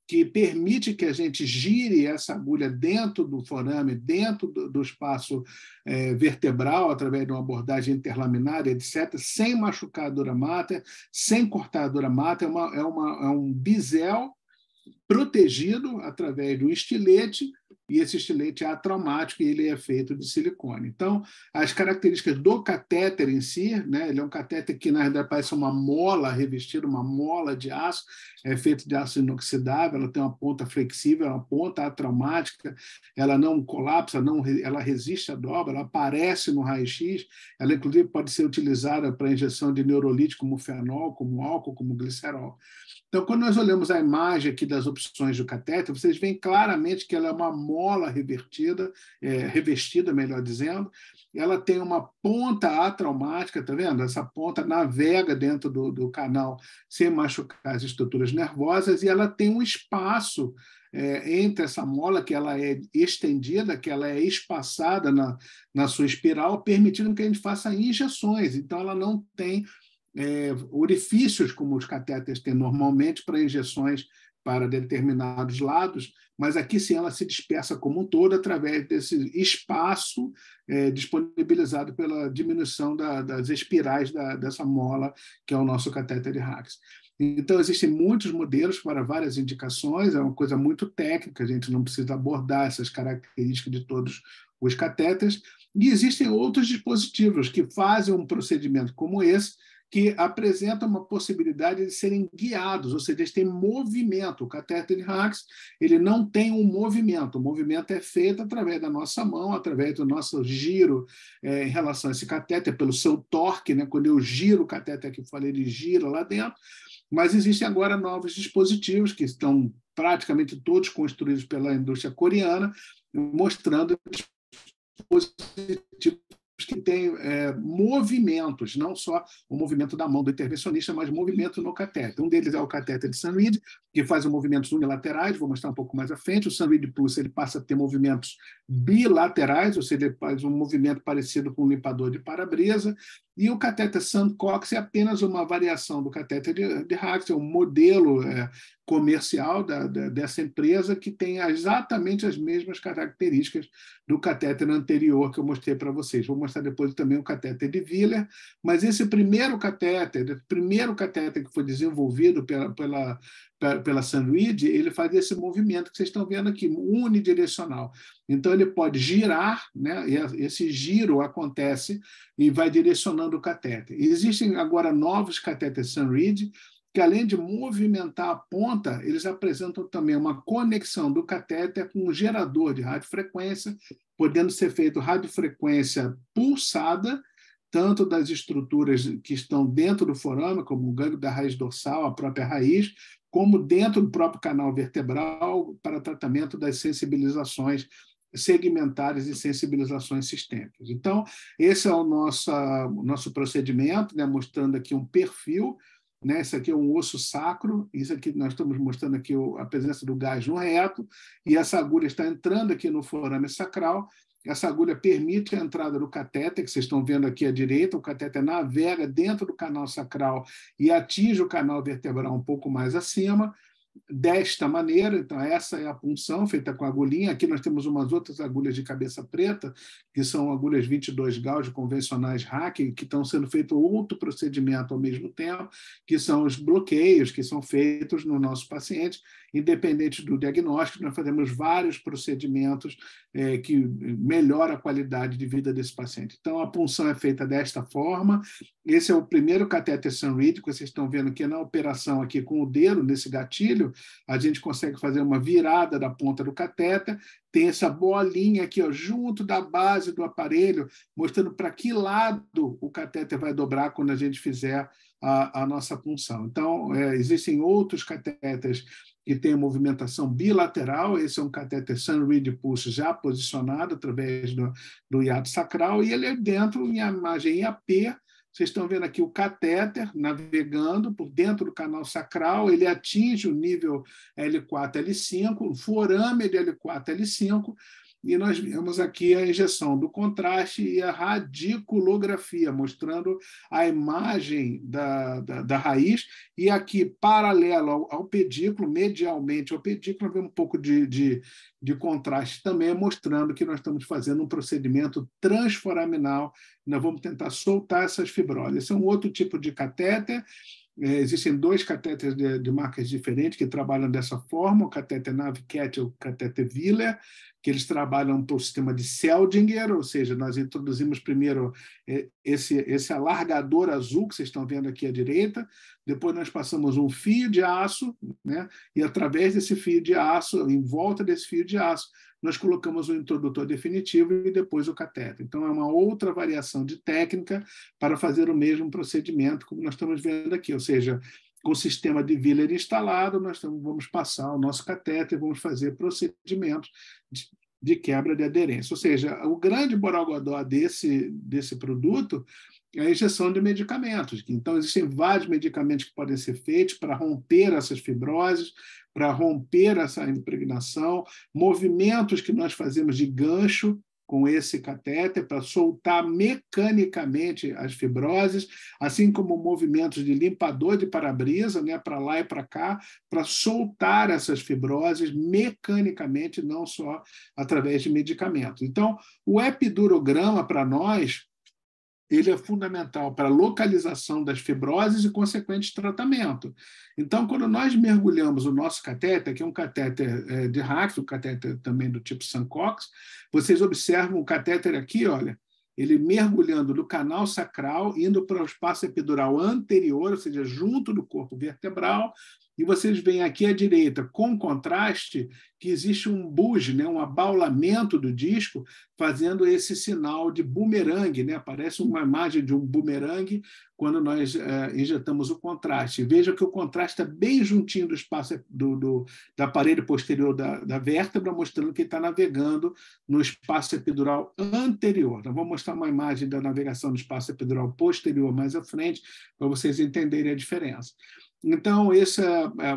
que permite que a gente gire essa agulha dentro do forame, dentro do espaço vertebral, através de uma abordagem interlaminar, etc., sem machucar a dura mater, sem cortar a dura mater. É um bisel protegido através do estilete, e esse estilete é atraumático e ele é feito de silicone. Então, as características do catéter em si, né, ele é um catéter que, na verdade, parece uma mola revestida, uma mola de aço, é feito de aço inoxidável, ela tem uma ponta flexível, uma ponta atraumática, ela não colapsa, ela resiste à dobra, ela aparece no raio-x, ela, inclusive, pode ser utilizada para injeção de neurolítico como fenol, como álcool, como glicerol. Então, quando nós olhamos a imagem aqui das opções do catéter, vocês veem claramente que ela é uma mola revestida, melhor dizendo. Ela tem uma ponta atraumática, tá vendo? Essa ponta navega dentro do canal sem machucar as estruturas nervosas, e ela tem um espaço entre essa mola, que ela é estendida, que ela é espaçada na sua espiral, permitindo que a gente faça injeções. Então, ela não tem orifícios como os catéteres têm normalmente para injeções para determinados lados, mas aqui sim ela se dispersa como um todo através desse espaço disponibilizado pela diminuição das espirais dessa mola, que é o nosso catéter de Rax. Então, existem muitos modelos para várias indicações, é uma coisa muito técnica, a gente não precisa abordar essas características de todos os catéteres, e existem outros dispositivos que fazem um procedimento como esse, que apresenta uma possibilidade de serem guiados, ou seja, eles têm movimento. O catéter de Rax, ele não tem um movimento. O movimento é feito através da nossa mão, através do nosso giro em relação a esse catéter, pelo seu torque, né? Quando eu giro o catéter que eu falei, ele gira lá dentro. Mas existem agora novos dispositivos que estão praticamente todos construídos pela indústria coreana, mostrando dispositivos que têm movimentos, não só o movimento da mão do intervencionista, mas movimento no catéter. Um deles é o catéter de Sunread, que faz movimentos unilaterais, vou mostrar um pouco mais à frente. O Sunread Plus ele passa a ter movimentos bilaterais, ou seja, ele faz um movimento parecido com um limpador de para-brisa, E o catéter Sandcox é apenas uma variação do catéter de Haxter, um modelo comercial dessa empresa que tem exatamente as mesmas características do catéter anterior que eu mostrei para vocês. Vou mostrar depois também o catéter de Willer, mas esse primeiro catéter que foi desenvolvido pela Sunread, ele faz esse movimento que vocês estão vendo aqui, unidirecional. Então, ele pode girar, né? E esse giro acontece e vai direcionando o catéter. Existem agora novos catéteres Sunread, que além de movimentar a ponta, eles apresentam também uma conexão do catéter com um gerador de radiofrequência, podendo ser feito radiofrequência pulsada, tanto das estruturas que estão dentro do forame, como o gânglio da raiz dorsal, a própria raiz, como dentro do próprio canal vertebral, para tratamento das sensibilizações segmentares e sensibilizações sistêmicas. Então, esse é o nosso procedimento, né, mostrando aqui um perfil, né, esse aqui é um osso sacro, isso aqui nós estamos mostrando aqui a presença do gás no reto, e essa agulha está entrando aqui no forame sacral. Essa agulha permite a entrada do catéter, que vocês estão vendo aqui à direita. O catéter navega dentro do canal sacral e atinge o canal vertebral um pouco mais acima, desta maneira. Então, essa é a punção feita com a agulhinha. Aqui nós temos umas outras agulhas de cabeça preta, que são agulhas 22 Gauge convencionais Hack, que estão sendo feito outro procedimento ao mesmo tempo, que são os bloqueios que são feitos no nosso paciente. Independente do diagnóstico, nós fazemos vários procedimentos que melhoram a qualidade de vida desse paciente. Então, a punção é feita desta forma. Esse é o primeiro catéter Sunread, que vocês estão vendo aqui na operação, aqui com o dedo, nesse gatilho, a gente consegue fazer uma virada da ponta do catéter, tem essa bolinha aqui, ó, junto da base do aparelho, mostrando para que lado o catéter vai dobrar quando a gente fizer a nossa punção. Então, existem outros catéteres que tem a movimentação bilateral. Esse é um catéter Sunread Pulse já posicionado através do hiato sacral, e ele é dentro, em imagem IAP. Vocês estão vendo aqui o catéter navegando por dentro do canal sacral, ele atinge o nível L4, L5, o forame de L4, L5, e nós vemos aqui a injeção do contraste e a radiculografia, mostrando a imagem da raiz, e aqui, paralelo ao pedículo, medialmente ao pedículo, nós vemos um pouco de contraste também, mostrando que nós estamos fazendo um procedimento transforaminal. Nós vamos tentar soltar essas fibroses. Esse é um outro tipo de catéter. Existem dois catéteres de marcas diferentes que trabalham dessa forma, o catéter Navicat e o catéter Willer, que eles trabalham para o sistema de Seldinger, ou seja, nós introduzimos primeiro esse alargador azul que vocês estão vendo aqui à direita, depois nós passamos um fio de aço, né? E através desse fio de aço, em volta desse fio de aço, nós colocamos o introdutor definitivo e depois o catéter. Então, é uma outra variação de técnica para fazer o mesmo procedimento, como nós estamos vendo aqui, ou seja, com o sistema de Willer instalado, nós vamos passar o nosso catéter e vamos fazer procedimentos de quebra de aderência. Ou seja, o grande borogodó desse produto é a injeção de medicamentos. Então, existem vários medicamentos que podem ser feitos para romper essas fibroses, para romper essa impregnação, movimentos que nós fazemos de gancho com esse catéter para soltar mecanicamente as fibroses, assim como movimentos de limpador de para-brisa, né, para lá e para cá, para soltar essas fibroses mecanicamente, não só através de medicamentos. Então, o epidurograma, para nós, ele é fundamental para a localização das fibroses e consequente tratamento. Então, quando nós mergulhamos o nosso catéter, que é um catéter de Haxter, um catéter também do tipo Sandcox, vocês observam o catéter aqui, olha, ele mergulhando no canal sacral, indo para o espaço epidural anterior, ou seja, junto do corpo vertebral, e vocês veem aqui à direita, com contraste, que existe um bulge, né, um abaulamento do disco, fazendo esse sinal de bumerangue, né? Parece uma imagem de um bumerangue quando nós injetamos o contraste. Veja que o contraste está bem juntinho do espaço da parede posterior da vértebra, mostrando que ele está navegando no espaço epidural anterior. Então, vou mostrar uma imagem da navegação no espaço epidural posterior mais à frente, para vocês entenderem a diferença. Então,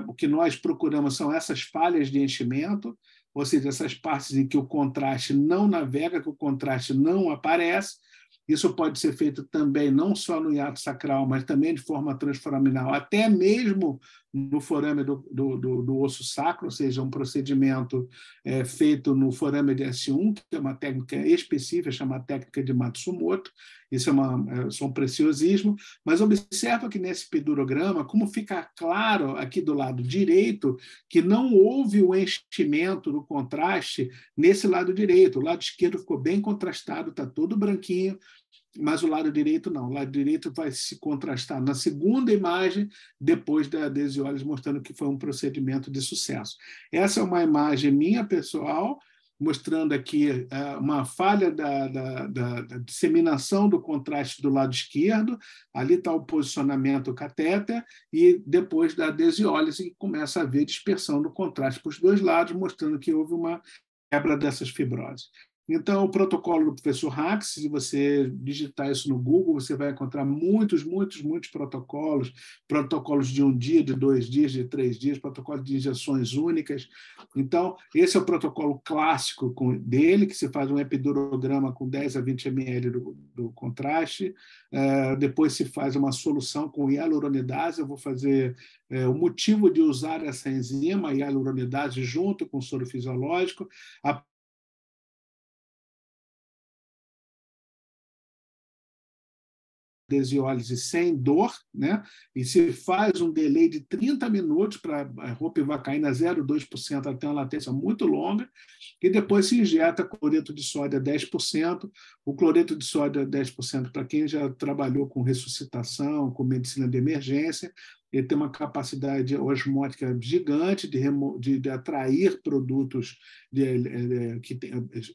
o que nós procuramos são essas falhas de enchimento, ou seja, essas partes em que o contraste não navega, que o contraste não aparece, Isso pode ser feito também, não só no hiato sacral, mas também de forma transforaminal, até mesmo no forame do osso sacro, ou seja, um procedimento feito no forame de S1, que é uma técnica específica, chamada técnica de Matsumoto. Isso é um preciosismo, mas observa que nesse epidurograma, como fica claro aqui do lado direito, que não houve o enchimento do contraste nesse lado direito. O lado esquerdo ficou bem contrastado, está todo branquinho, mas o lado direito não. O lado direito vai se contrastar na segunda imagem, depois da adesiólise, mostrando que foi um procedimento de sucesso. Essa é uma imagem minha, pessoal, mostrando aqui uma falha da disseminação do contraste do lado esquerdo. Ali está o posicionamento catéter, e depois da adesiólise começa a haver dispersão do contraste para os dois lados, mostrando que houve uma quebra dessas fibroses. Então, o protocolo do professor Hax, se você digitar isso no Google, você vai encontrar muitos protocolos de 1 dia, de 2 dias, de 3 dias, protocolos de injeções únicas. Então, esse é o protocolo clássico dele, que se faz um epidurograma com 10 a 20 ml do contraste, depois se faz uma solução com hialuronidase. Eu vou fazer o motivo de usar essa enzima, a hialuronidase, junto com o soro fisiológico. A adesiólise sem dor, né? E se faz um delay de 30 minutos para a roupa vai cair na 0,2% até uma latência muito longa, e depois se injeta cloreto de sódio a 10%. O cloreto de sódio a 10%, para quem já trabalhou com ressuscitação, com medicina de emergência, ele tem uma capacidade osmótica gigante de atrair produtos,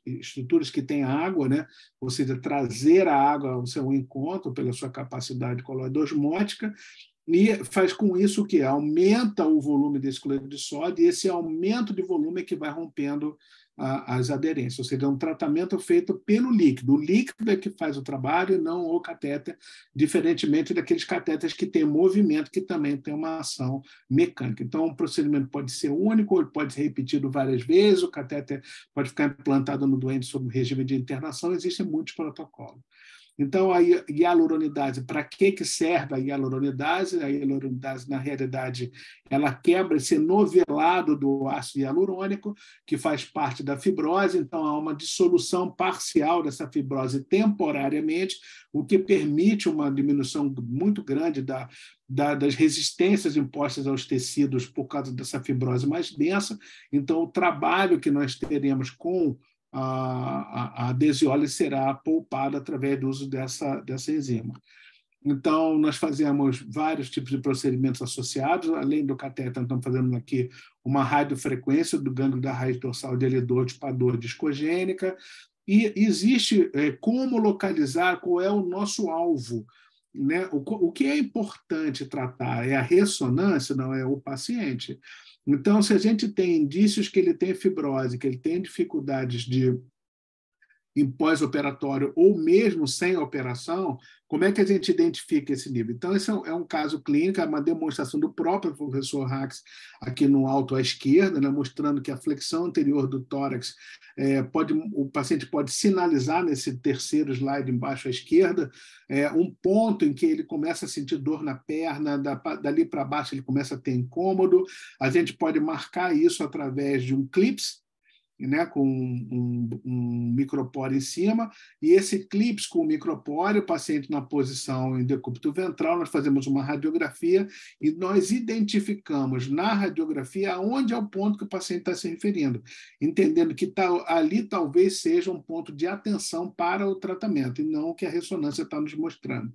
estruturas que têm água, né? Ou seja, trazer a água ao seu encontro pela sua capacidade colóide osmótica, e faz com isso que aumenta o volume desse cloreto de sódio, e esse aumento de volume é que vai rompendo as aderências, ou seja, é um tratamento feito pelo líquido. O líquido é que faz o trabalho e não o catéter, diferentemente daqueles catéteres que têm movimento, que também tem uma ação mecânica. Então, o procedimento pode ser único, ele pode ser repetido várias vezes, o catéter pode ficar implantado no doente sob regime de internação, existem muitos protocolos. Então, a hialuronidase, para que serve a hialuronidase? A hialuronidase, na realidade, ela quebra esse novelado do ácido hialurônico, que faz parte da fibrose. Então, há uma dissolução parcial dessa fibrose temporariamente, o que permite uma diminuição muito grande das resistências impostas aos tecidos por causa dessa fibrose mais densa. Então, o trabalho que nós teremos com a adesiólise será poupada através do uso dessa enzima. Então, nós fazemos vários tipos de procedimentos associados. Além do catéter, estamos fazendo aqui uma radiofrequência do gânglio da raiz dorsal de L2 para a dor discogênica. E existe como localizar qual é o nosso alvo, né? O que é importante tratar é a ressonância, não é o paciente. Então, se a gente tem indícios que ele tem fibrose, que ele tem dificuldades em pós-operatório ou mesmo sem operação, como é que a gente identifica esse nível? Então, esse é um caso clínico, é uma demonstração do próprio professor Hax aqui no alto à esquerda, né, mostrando que a flexão anterior do tórax, o paciente pode sinalizar nesse terceiro slide embaixo à esquerda, um ponto em que ele começa a sentir dor na perna, dali para baixo ele começa a ter incômodo. A gente pode marcar isso através de um clips, né, com um micropóreo em cima, e esse clips com o micropóreo, o paciente na posição em decúbito ventral, nós fazemos uma radiografia e nós identificamos na radiografia aonde é o ponto que o paciente está se referindo, entendendo que ali talvez seja um ponto de atenção para o tratamento, e não o que a ressonância está nos mostrando.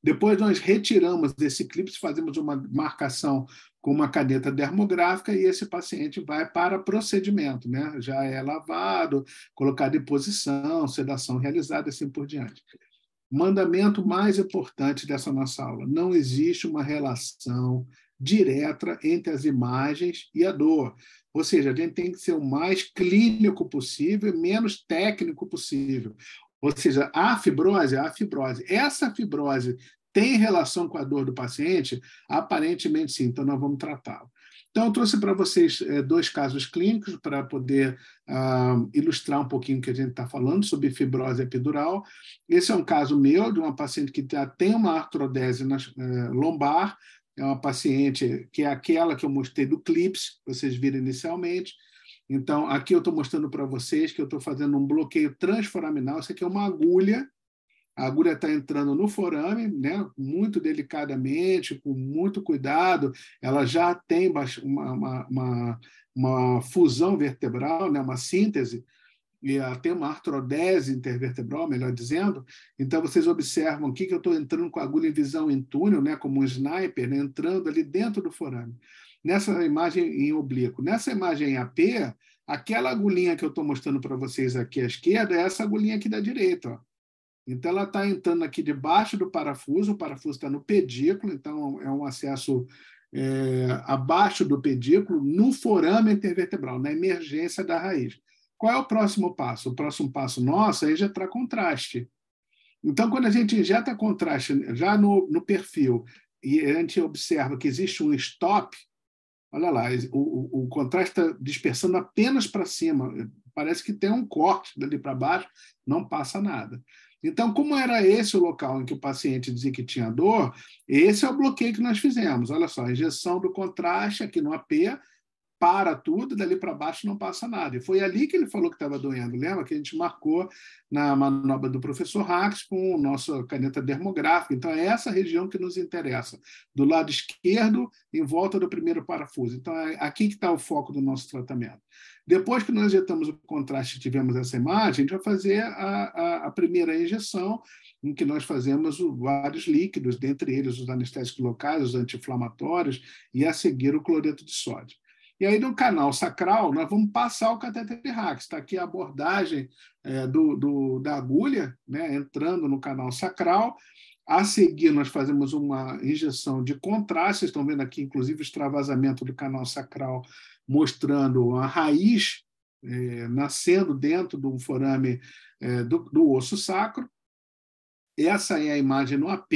Depois nós retiramos desse clips, fazemos uma marcação com uma caneta dermográfica, e esse paciente vai para procedimento, né? Já é lavado, colocado em posição, sedação realizada, assim por diante. Mandamento mais importante dessa nossa aula: não existe uma relação direta entre as imagens e a dor. Ou seja, a gente tem que ser o mais clínico possível e menos técnico possível. Ou seja, a fibrose. Essa fibrose tem relação com a dor do paciente? Aparentemente, sim, então nós vamos tratá-lo. Então, eu trouxe para vocês 2 casos clínicos para poder ilustrar um pouquinho o que a gente está falando sobre fibrose epidural. Esse é um caso meu, de uma paciente que já tem uma artrodese lombar, é uma paciente que é aquela que eu mostrei do CLIPS, vocês viram inicialmente. Então, aqui eu estou mostrando para vocês que eu estou fazendo um bloqueio transforaminal. Isso aqui é uma agulha. A agulha está entrando no forame, né, muito delicadamente, com muito cuidado. Ela já tem uma fusão vertebral, né, uma síntese, e ela tem uma artrodese intervertebral, melhor dizendo. Então, vocês observam aqui que eu estou entrando com a agulha em visão em túnel, né, como um sniper, né, entrando ali dentro do forame. Nessa imagem em oblíquo. Nessa imagem em AP, aquela agulhinha que eu estou mostrando para vocês aqui à esquerda é essa agulhinha aqui da direita, ó. Então, ela está entrando aqui debaixo do parafuso, o parafuso está no pedículo, então é um acesso abaixo do pedículo, no forame intervertebral, na emergência da raiz. Qual é o próximo passo? O próximo passo nosso é injetar contraste. Então, quando a gente injeta contraste já no perfil e a gente observa que existe um stop, olha lá, o contraste está dispersando apenas para cima, parece que tem um corte dali para baixo, não passa nada. Então, como era esse o local em que o paciente dizia que tinha dor, esse é o bloqueio que nós fizemos. Olha só, injeção do contraste aqui no AP, para tudo, dali para baixo não passa nada. E foi ali que ele falou que estava doendo. Lembra que a gente marcou na manobra do professor Hax com a nossa caneta dermográfica. Então, é essa região que nos interessa, do lado esquerdo, em volta do primeiro parafuso. Então, é aqui que está o foco do nosso tratamento. Depois que nós injetamos o contraste e tivemos essa imagem, a gente vai fazer a primeira injeção, em que nós fazemos vários líquidos, dentre eles os anestésicos locais, os anti-inflamatórios, e a seguir o cloreto de sódio. E aí, no canal sacral, nós vamos passar o catéter de Hax. Está aqui a abordagem da agulha, né, entrando no canal sacral. A seguir, nós fazemos uma injeção de contraste. Vocês estão vendo aqui, inclusive, o extravasamento do canal sacral, mostrando a raiz nascendo dentro do forame do osso sacro. Essa é a imagem no AP,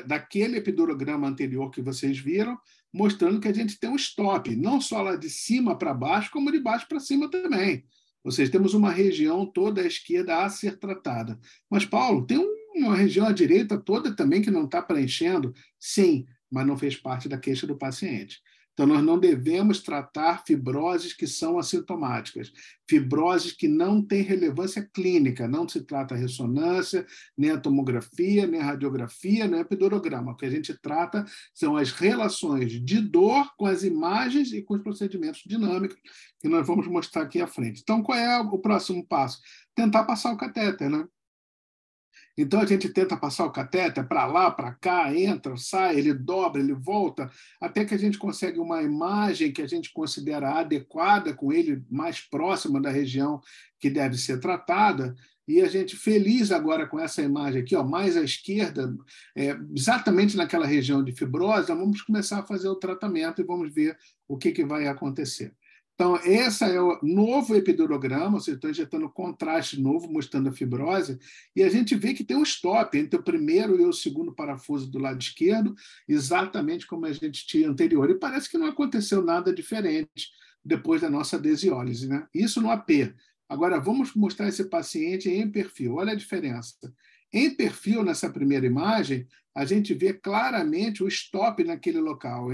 daquele epidurograma anterior que vocês viram, mostrando que a gente tem um stop, não só lá de cima para baixo, como de baixo para cima também. Ou seja, temos uma região toda à esquerda a ser tratada. Mas, Paulo, tem uma região à direita toda também que não está preenchendo? Sim, mas não fez parte da queixa do paciente. Então, nós não devemos tratar fibroses que são assintomáticas, fibroses que não têm relevância clínica, não se trata a ressonância, nem a tomografia, nem a radiografia, nem o epidurograma. O que a gente trata são as relações de dor com as imagens e com os procedimentos dinâmicos que nós vamos mostrar aqui à frente. Então, qual é o próximo passo? Tentar passar o catéter, né? Então, a gente tenta passar o catéter para lá, para cá, entra, sai, ele dobra, ele volta, até que a gente consegue uma imagem que a gente considera adequada, com ele mais próxima da região que deve ser tratada, e a gente, feliz agora com essa imagem aqui, ó, mais à esquerda, exatamente naquela região de fibrose, nós vamos começar a fazer o tratamento e vamos ver o que vai acontecer. Então, esse é o novo epidurograma, você está injetando contraste novo, mostrando a fibrose, e a gente vê que tem um stop entre o primeiro e o segundo parafuso do lado esquerdo, exatamente como a gente tinha anterior. E parece que não aconteceu nada diferente depois da nossa desiólise, né? Isso no AP. Agora, vamos mostrar esse paciente em perfil. Olha a diferença. Em perfil, nessa primeira imagem, a gente vê claramente o stop naquele local,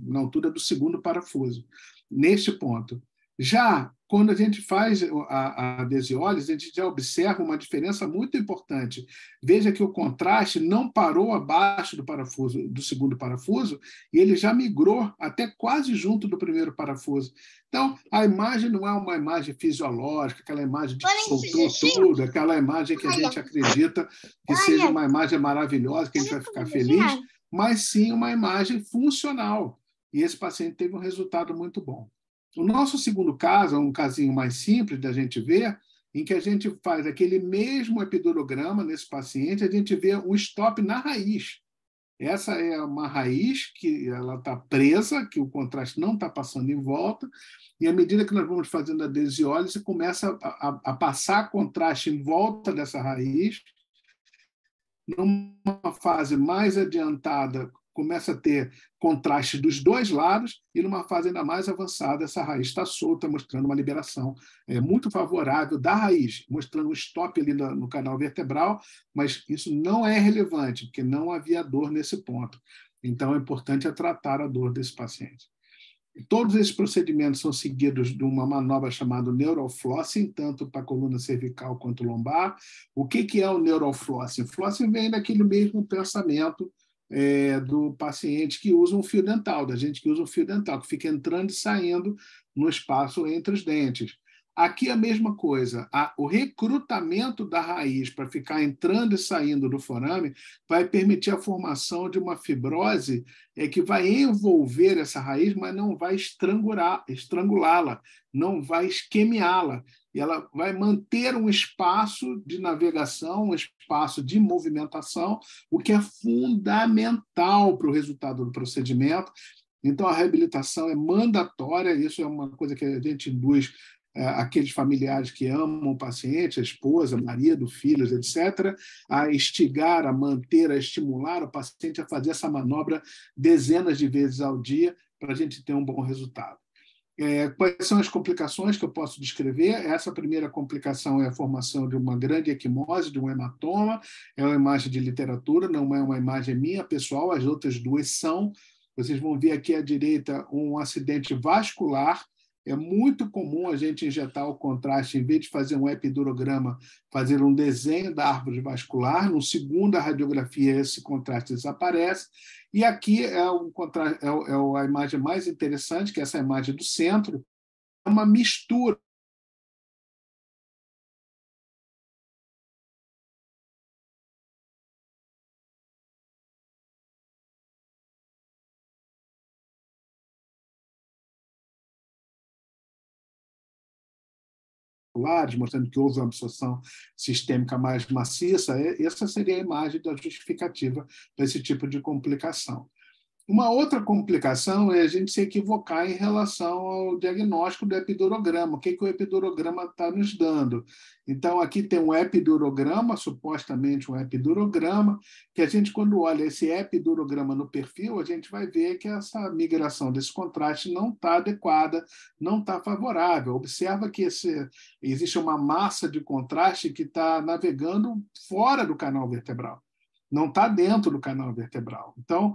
na altura do segundo parafuso, neste ponto. Já quando a gente faz a desiólise, a gente já observa uma diferença muito importante. Veja que o contraste não parou abaixo do parafuso, do segundo parafuso, e ele já migrou até quase junto do primeiro parafuso. Então, a imagem não é uma imagem fisiológica, aquela imagem de que soltou tudo, aquela imagem que a gente acredita que seja uma imagem maravilhosa, que a gente vai ficar feliz, mas sim uma imagem funcional. E esse paciente teve um resultado muito bom. O nosso segundo caso é um casinho mais simples da gente ver, em que a gente faz aquele mesmo epidurograma nesse paciente, a gente vê um stop na raiz. Essa é uma raiz que ela está presa, que o contraste não está passando em volta, e à medida que nós vamos fazendo a desiólise, começa a passar contraste em volta dessa raiz. Numa fase mais adiantada, começa a ter contraste dos dois lados e, numa fase ainda mais avançada, essa raiz está solta, mostrando uma liberação muito favorável da raiz, mostrando um stop ali no canal vertebral, mas isso não é relevante, porque não havia dor nesse ponto. Então, é importante tratar a dor desse paciente. Todos esses procedimentos são seguidos de uma manobra chamada neuroflossing, tanto para a coluna cervical quanto lombar. O que é o neuroflossing? Flossing vem daquele mesmo pensamento do paciente que usa um fio dental, da gente que usa um fio dental, que fica entrando e saindo no espaço entre os dentes. Aqui a mesma coisa, o recrutamento da raiz para ficar entrando e saindo do forame vai permitir a formação de uma fibrose que vai envolver essa raiz, mas não vai estrangulá-la, não vai esquemiá-la. E ela vai manter um espaço de navegação, um espaço de movimentação, o que é fundamental para o resultado do procedimento. Então, a reabilitação é mandatória, isso é uma coisa que a gente induz aqueles familiares que amam o paciente, a esposa, marido, filhos, etc., a instigar, a manter, a estimular o paciente a fazer essa manobra dezenas de vezes ao dia para a gente ter um bom resultado. Quais são as complicações que eu posso descrever? Essa primeira complicação é a formação de uma grande equimose, de um hematoma, é uma imagem de literatura, não é uma imagem minha pessoal, as outras duas são. Vocês vão ver aqui à direita um acidente vascular. É muito comum a gente injetar o contraste, em vez de fazer um epidurograma, fazer um desenho da árvore vascular. No segundo, a radiografia, esse contraste desaparece. E aqui é a imagem mais interessante, que é essa imagem do centro. É uma mistura mostrando que houve uma absorção sistêmica mais maciça. Essa seria a imagem da justificativa para esse tipo de complicação. Uma outra complicação é a gente se equivocar em relação ao diagnóstico do epidurograma. O que o epidurograma está nos dando? Então, aqui tem um epidurograma, supostamente um epidurograma, que a gente, quando olha esse epidurograma no perfil, a gente vai ver que essa migração desse contraste não está adequada, não está favorável. Observa que existe uma massa de contraste que está navegando fora do canal vertebral. Não está dentro do canal vertebral. Então,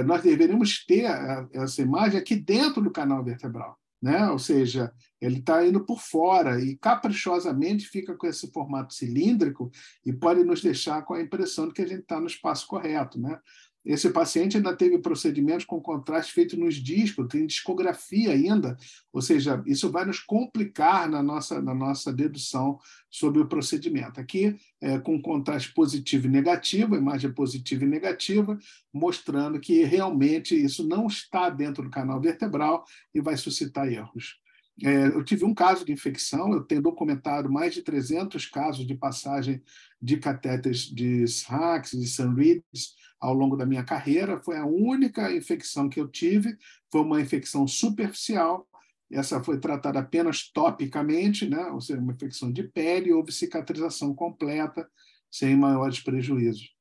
nós deveríamos ter essa imagem aqui dentro do canal vertebral, né? Ou seja, ele está indo por fora e caprichosamente fica com esse formato cilíndrico e pode nos deixar com a impressão de que a gente está no espaço correto, né? Esse paciente ainda teve procedimentos com contraste feito nos discos, tem discografia ainda, ou seja, isso vai nos complicar na nossa dedução sobre o procedimento. Aqui, com contraste positivo e negativo, imagem positiva e negativa, mostrando que realmente isso não está dentro do canal vertebral e vai suscitar erros. Eu tive um caso de infecção, eu tenho documentado mais de 300 casos de passagem de catéteres de SRAX, de SUNRIDs, ao longo da minha carreira. Foi a única infecção que eu tive, foi uma infecção superficial. Essa foi tratada apenas topicamente, né? Ou seja, uma infecção de pele, houve cicatrização completa, sem maiores prejuízos.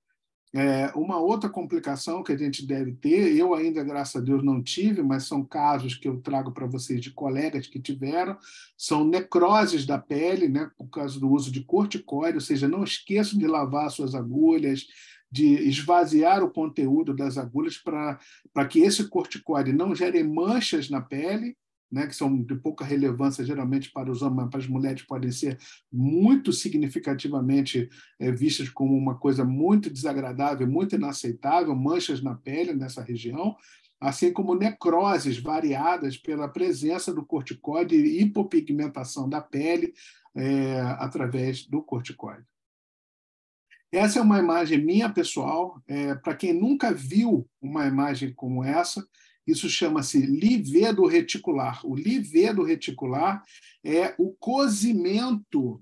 Uma outra complicação que a gente deve ter, eu ainda, graças a Deus, não tive, mas são casos que eu trago para vocês de colegas que tiveram, são necroses da pele, né, por causa do uso de corticoide, ou seja, não esqueçam de lavar suas agulhas, de esvaziar o conteúdo das agulhas para que esse corticoide não gere manchas na pele, né, que são de pouca relevância geralmente para os homens, mas para as mulheres podem ser muito significativamente vistas como uma coisa muito desagradável, muito inaceitável, manchas na pele nessa região, assim como necroses variadas pela presença do corticoide e hipopigmentação da pele através do corticoide. Essa é uma imagem minha pessoal. Para quem nunca viu uma imagem como essa, isso chama-se livedo reticular. O livedo reticular é o cozimento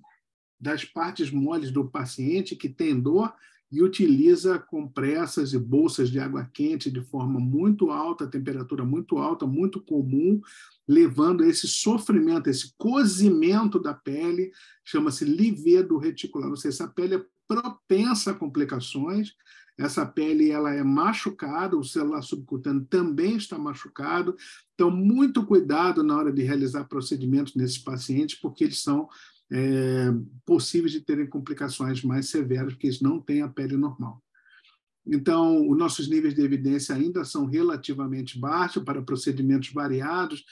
das partes moles do paciente que tem dor e utiliza compressas e bolsas de água quente de forma muito alta, temperatura muito alta, muito comum, levando a esse sofrimento, esse cozimento da pele, chama-se livedo reticular. Ou seja, essa pele é propensa a complicações. essa pele ela é machucada, o celular subcutâneo também está machucado. Então, muito cuidado na hora de realizar procedimentos nesses pacientes, porque eles são possíveis de terem complicações mais severas, porque eles não têm a pele normal. Então, os nossos níveis de evidência ainda são relativamente baixos para procedimentos variados,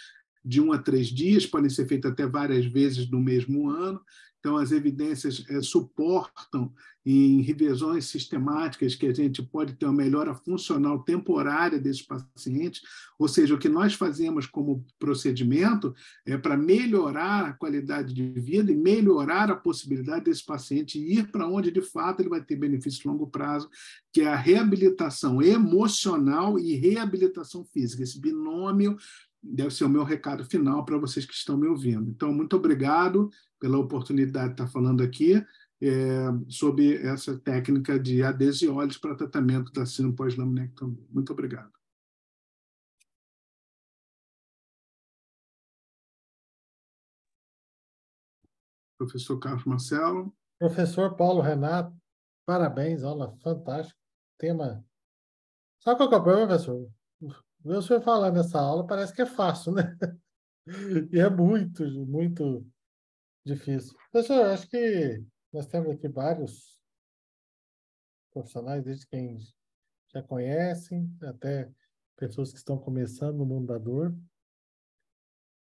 de 1 a 3 dias, podem ser feitos até várias vezes no mesmo ano. Então, as evidências suportam em revisões sistemáticas que a gente pode ter uma melhora funcional temporária desses pacientes, ou seja, o que nós fazemos como procedimento é para melhorar a qualidade de vida e melhorar a possibilidade desse paciente ir para onde, de fato, ele vai ter benefício de longo prazo, que é a reabilitação emocional e reabilitação física. Esse binômio deve ser o meu recado final para vocês que estão me ouvindo. Então, muito obrigado pela oportunidade de estar falando aqui sobre essa técnica de adesiólise para tratamento da síndrome pós-laminectomia. Muito obrigado. Professor Carlos Marcelo. Professor Paulo Renato, parabéns, aula fantástica. Tema. Sabe qual que é o problema, professor? Ver o senhor falar nessa aula parece que é fácil, né? E é muito, muito difícil. Professor, acho que nós temos aqui vários profissionais, desde quem já conhecem, até pessoas que estão começando no mundo da dor.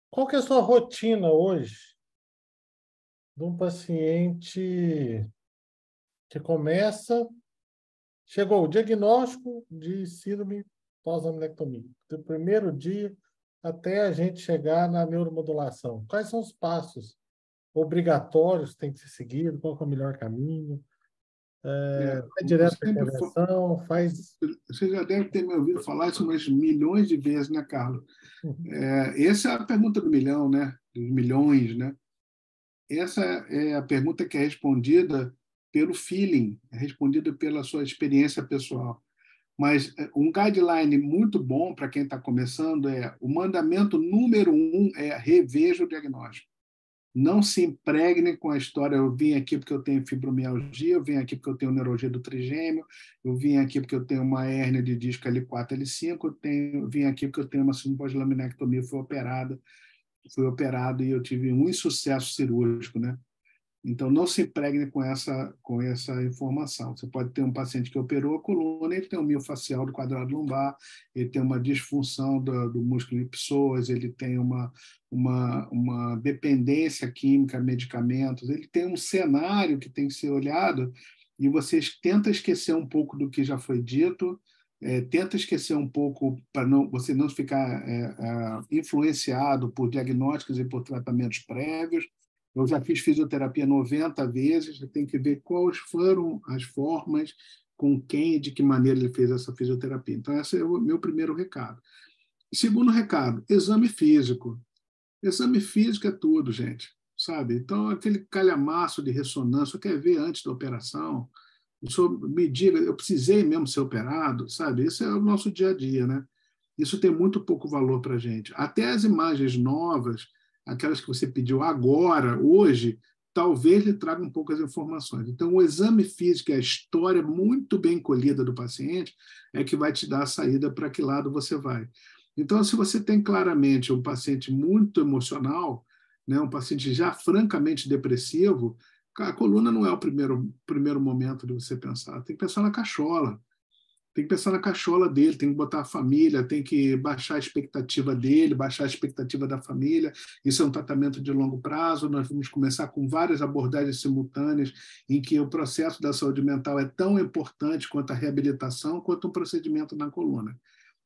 Qual que é a sua rotina hoje de um paciente que chegou o diagnóstico de síndrome pós-laminectomia, do primeiro dia até a gente chegar na neuromodulação? Quais são os passos obrigatórios que tem que ser seguido? Qual é o melhor caminho? Vai Eu direto para a sempre intervenção? Faz... Você já deve ter me ouvido falar isso umas milhões de vezes, né, Carlos? Essa é a pergunta do milhão, né? Dos milhões, né? Essa é a pergunta que é respondida pelo feeling, é respondida pela sua experiência pessoal. Mas um guideline muito bom para quem está começando o mandamento número 1 é reveja o diagnóstico. Não se impregne com a história, eu vim aqui porque eu tenho fibromialgia, eu vim aqui porque eu tenho neurologia do trigêmeo, eu vim aqui porque eu tenho uma hérnia de disco L4, L5, eu vim aqui porque eu tenho uma síndrome pós-laminectomia, fui operado e eu tive um insucesso cirúrgico, né? Então, não se impregne com essa informação. Você pode ter um paciente que operou a coluna, ele tem um miofacial do quadrado lombar, ele tem uma disfunção do músculo ipsoas, ele tem uma dependência química a medicamentos, ele tem um cenário que tem que ser olhado e você tenta esquecer um pouco do que já foi dito, tenta esquecer um pouco para você não ficar influenciado por diagnósticos e por tratamentos prévios. Eu já fiz fisioterapia 90 vezes, eu tenho que ver quais foram as formas, com quem e de que maneira ele fez essa fisioterapia. Então, esse é o meu primeiro recado. Segundo recado, exame físico. Exame físico é tudo, gente, sabe? Então, aquele calhamaço de ressonância, quer ver antes da operação? O senhor me diga, eu precisei mesmo ser operado, sabe? Esse é o nosso dia a dia, né? Isso tem muito pouco valor para a gente. Até as imagens novas, aquelas que você pediu agora, hoje, talvez lhe tragam poucas informações. Então, o exame físico, a história muito bem colhida do paciente, é que vai te dar a saída para que lado você vai. Então, se você tem claramente um paciente muito emocional, né, um paciente já francamente depressivo, a coluna não é o primeiro momento de você pensar. Tem que pensar na cachola. Tem que pensar na cachola dele, tem que botar a família, tem que baixar a expectativa dele, baixar a expectativa da família. Isso é um tratamento de longo prazo. Nós vamos começar com várias abordagens simultâneas, em que o processo da saúde mental é tão importante quanto a reabilitação, quanto um procedimento na coluna.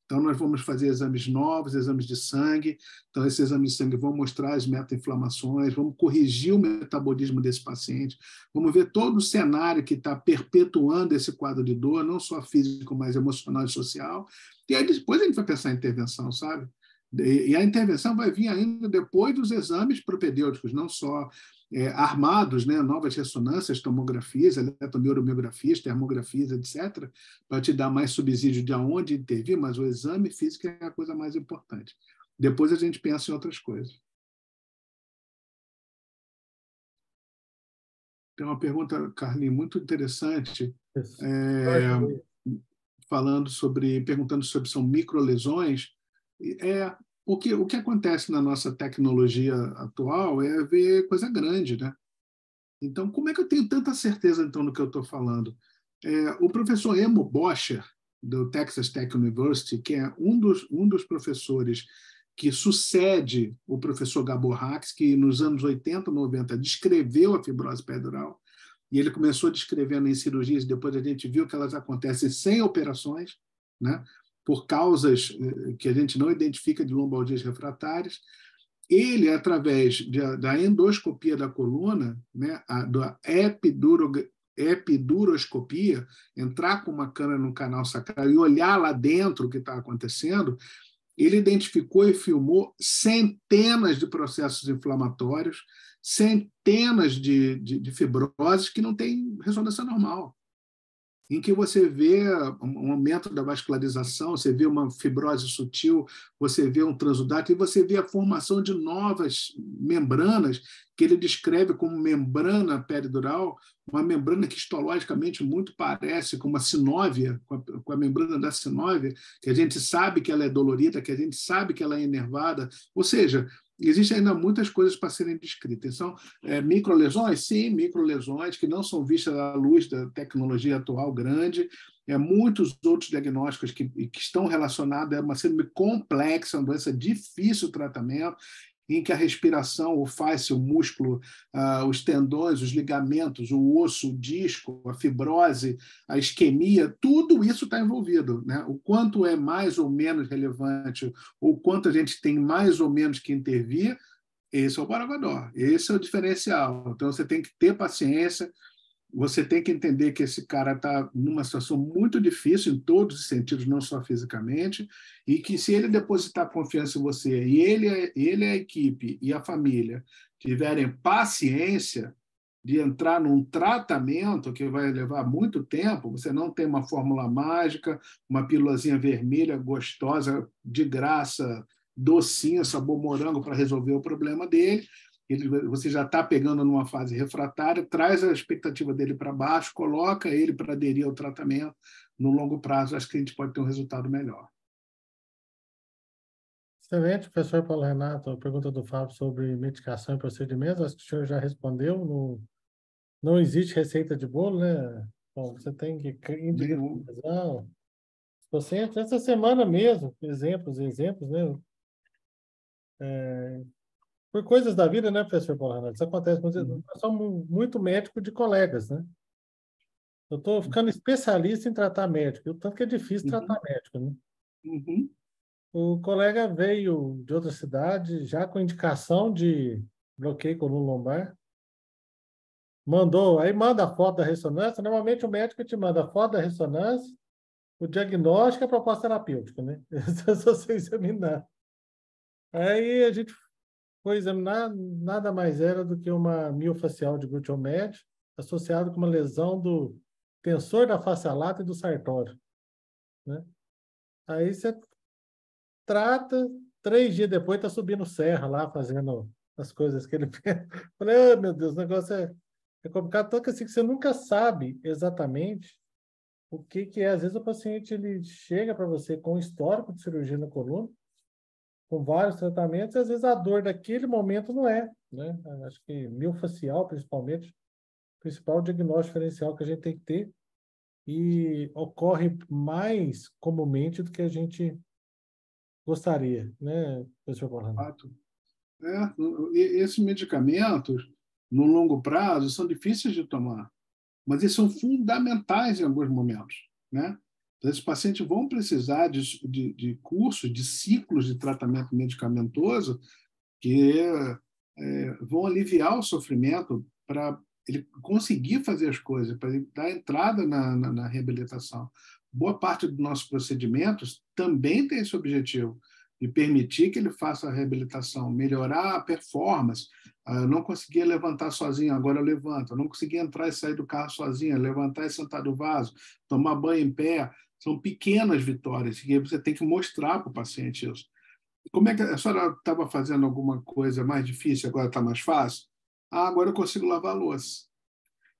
Então, nós vamos fazer exames novos, exames de sangue. Então, esses exames de sangue vão mostrar as meta-inflamações, vamos corrigir o metabolismo desse paciente, vamos ver todo o cenário que está perpetuando esse quadro de dor, não só físico, mas emocional e social. E aí, depois a gente vai pensar em intervenção, sabe? E a intervenção vai vir ainda depois dos exames propedêuticos, não só armados, né, novas ressonâncias, tomografias, eletromiorografias, termografias, etc., para te dar mais subsídio de aonde intervir, mas o exame físico é a coisa mais importante. Depois a gente pensa em outras coisas. Tem uma pergunta, Carlinhos, muito interessante. perguntando sobre são microlesões. O que acontece na nossa tecnologia atual é ver coisa grande, né? Então, como é que eu tenho tanta certeza então do que eu estou falando? O professor Emo Bocher, do Texas Tech University, que é um dos professores que sucede o professor Gabor Haks, que nos anos 80, 90 descreveu a fibrose peridural, e ele começou descrevendo em cirurgias, depois a gente viu que elas acontecem sem operações, né, por causas que a gente não identifica de lombalgias refratárias. Ele, através da endoscopia da coluna, né, da epiduroscopia, entrar com uma câmera no canal sacral e olhar lá dentro o que está acontecendo, ele identificou e filmou centenas de processos inflamatórios, centenas de fibroses que não têm ressonância normal, em que você vê um aumento da vascularização, você vê uma fibrose sutil, você vê um transudato e você vê a formação de novas membranas que ele descreve como membrana peridural, uma membrana que histologicamente muito parece com uma sinóvia, com a membrana da sinóvia, que a gente sabe que ela é dolorida, que a gente sabe que ela é enervada, ou seja, existem ainda muitas coisas para serem descritas. São microlesões? Sim, microlesões que não são vistas à luz da tecnologia atual grande. Muitos outros diagnósticos que estão relacionados a uma síndrome complexa, uma doença difícil de tratamento, em que a respiração, o fáscio, o músculo, os tendões, os ligamentos, o osso, o disco, a fibrose, a isquemia, tudo isso está envolvido, né? O quanto é mais ou menos relevante, o quanto a gente tem mais ou menos que intervir, esse é o borogodó, esse é o diferencial. Então, você tem que ter paciência, você tem que entender que esse cara está numa situação muito difícil em todos os sentidos, não só fisicamente, e que se ele depositar confiança em você, e ele, a equipe e a família tiverem paciência de entrar num tratamento que vai levar muito tempo, você não tem uma fórmula mágica, uma pílulazinha vermelha gostosa, de graça, docinha, sabor morango para resolver o problema dele. Você já está pegando numa fase refratária, traz a expectativa dele para baixo, coloca ele para aderir ao tratamento. No longo prazo, acho que a gente pode ter um resultado melhor. Excelente, professor Paulo Renato. A pergunta do Fábio sobre medicação e procedimentos, acho que o senhor já respondeu. Não existe receita de bolo, né? Bom, você tem que individualizar os pacientes. Essa semana mesmo, exemplos, né? Por coisas da vida, né, professor Paulo Renato? Isso acontece. Nós somos muito médico de colegas, né? Eu estou ficando especialista em tratar médico. O tanto que é difícil tratar médico, né? O colega veio de outra cidade, já com indicação de bloqueio coluna-lombar. Aí manda a foto da ressonância. Normalmente o médico te manda a foto da ressonância, o diagnóstico e a proposta terapêutica, né? É só você examinar. Aí a gente foi examinar, nada mais era do que uma miofacial de glúteo médio associado com uma lesão do tensor da face lata e do sartório, né? Aí você trata, 3 dias depois está subindo serra lá, fazendo as coisas que ele fez. Falei, meu Deus, o negócio é complicado, tanto que assim, que você nunca sabe exatamente o que é. Às vezes o paciente ele chega para você com histórico de cirurgia na coluna, com vários tratamentos, e às vezes a dor daquele momento não é, né? Acho que miofacial, principalmente, o principal diagnóstico diferencial que a gente tem que ter, e ocorre mais comumente do que a gente gostaria, né, professor Paulo? Esses medicamentos, no longo prazo, são difíceis de tomar, mas eles são fundamentais em alguns momentos, né? Então, esses pacientes vão precisar de cursos, de ciclos de tratamento medicamentoso que vão aliviar o sofrimento para ele conseguir fazer as coisas, para ele dar entrada na reabilitação. Boa parte dos nossos procedimentos também tem esse objetivo, de permitir que ele faça a reabilitação, melhorar a performance. Eu não conseguia levantar sozinho, agora eu levanto. Eu não conseguia entrar e sair do carro sozinho, levantar e sentar do vaso, tomar banho em pé. São pequenas vitórias que você tem que mostrar para o paciente isso. Como é que a senhora estava fazendo alguma coisa mais difícil, agora está mais fácil? Agora eu consigo lavar a louça.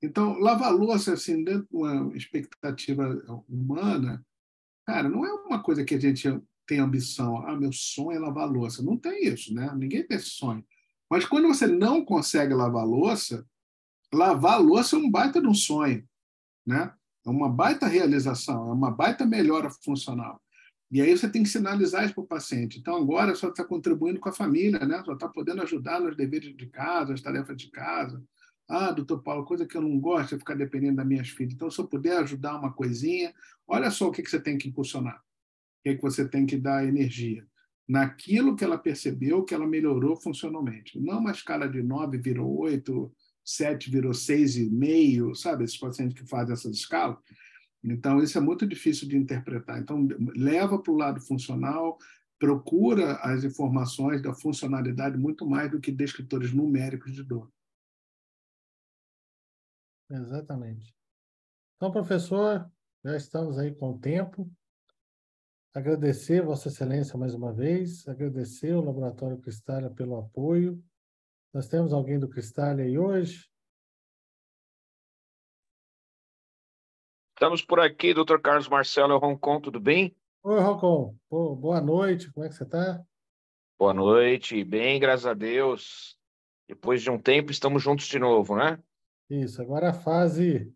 Então, lavar a louça, assim, dentro de uma expectativa humana, Cara, não é uma coisa que a gente tem ambição. Ah, meu sonho é lavar louça. Não tem isso, né? Ninguém tem esse sonho. Mas quando você não consegue lavar louça é um baita de um sonho, né? É uma baita realização, é uma baita melhora funcional. E aí você tem que sinalizar isso para o paciente. Então, agora só está contribuindo com a família, né? Só está podendo ajudar nos deveres de casa, as tarefas de casa. Ah, doutor Paulo, coisa que eu não gosto é ficar dependendo das minhas filhas. Então, se eu puder ajudar uma coisinha, olha só o que você tem que impulsionar, o que você tem que dar energia. Naquilo que ela percebeu que ela melhorou funcionalmente. Não uma escala de 9 virou 8, 7 virou 6,5, sabe? Esses pacientes que fazem essas escalas. Então, isso é muito difícil de interpretar. Então, leva para o lado funcional, procura as informações da funcionalidade muito mais do que descritores numéricos de dor. Exatamente. Então, professor, já estamos aí com o tempo. Agradecer Vossa Excelência mais uma vez, agradecer o Laboratório Cristália pelo apoio. Nós temos alguém do Cristália aí hoje? Estamos por aqui, Dr. Carlos Marcelo Roncon, tudo bem? Oi, Rocon. Boa noite, como é que você está? Boa noite, bem, graças a Deus. Depois de um tempo, estamos juntos de novo, né? Isso, agora a fase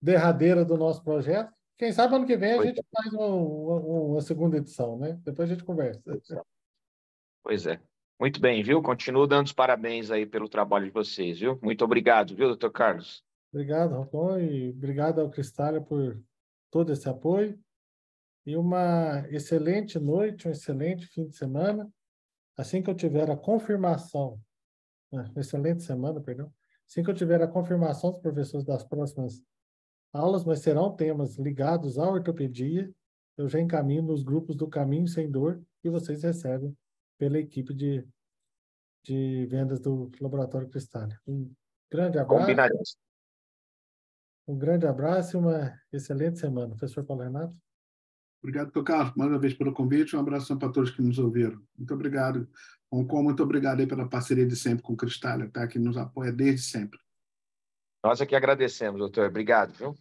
derradeira do nosso projeto. Quem sabe ano que vem a Pois gente faz uma segunda edição, né? Depois a gente conversa. é. Pois é. Muito bem, viu? Continuo dando os parabéns aí pelo trabalho de vocês, viu? Muito obrigado, viu, Dr. Carlos? Obrigado, Rocon, e obrigado ao Cristália por todo esse apoio. E uma excelente noite, um excelente fim de semana. Assim que eu tiver a confirmação, excelente semana, perdão. Assim que eu tiver a confirmação dos professores das próximas aulas, mas serão temas ligados à ortopedia, eu já encaminho nos grupos do Caminho Sem Dor e vocês recebem pela equipe de vendas do Laboratório Cristália. Grande abraço, Combinadíssimo. um grande abraço e uma excelente semana. Professor Paulo Renato. Obrigado, doutor Carlos, mais uma vez pelo convite. Um abraço para todos que nos ouviram. Muito obrigado. Muito obrigado aí pela parceria de sempre com o Cristália, tá? Que nos apoia desde sempre. Nós aqui agradecemos, doutor. Obrigado, viu?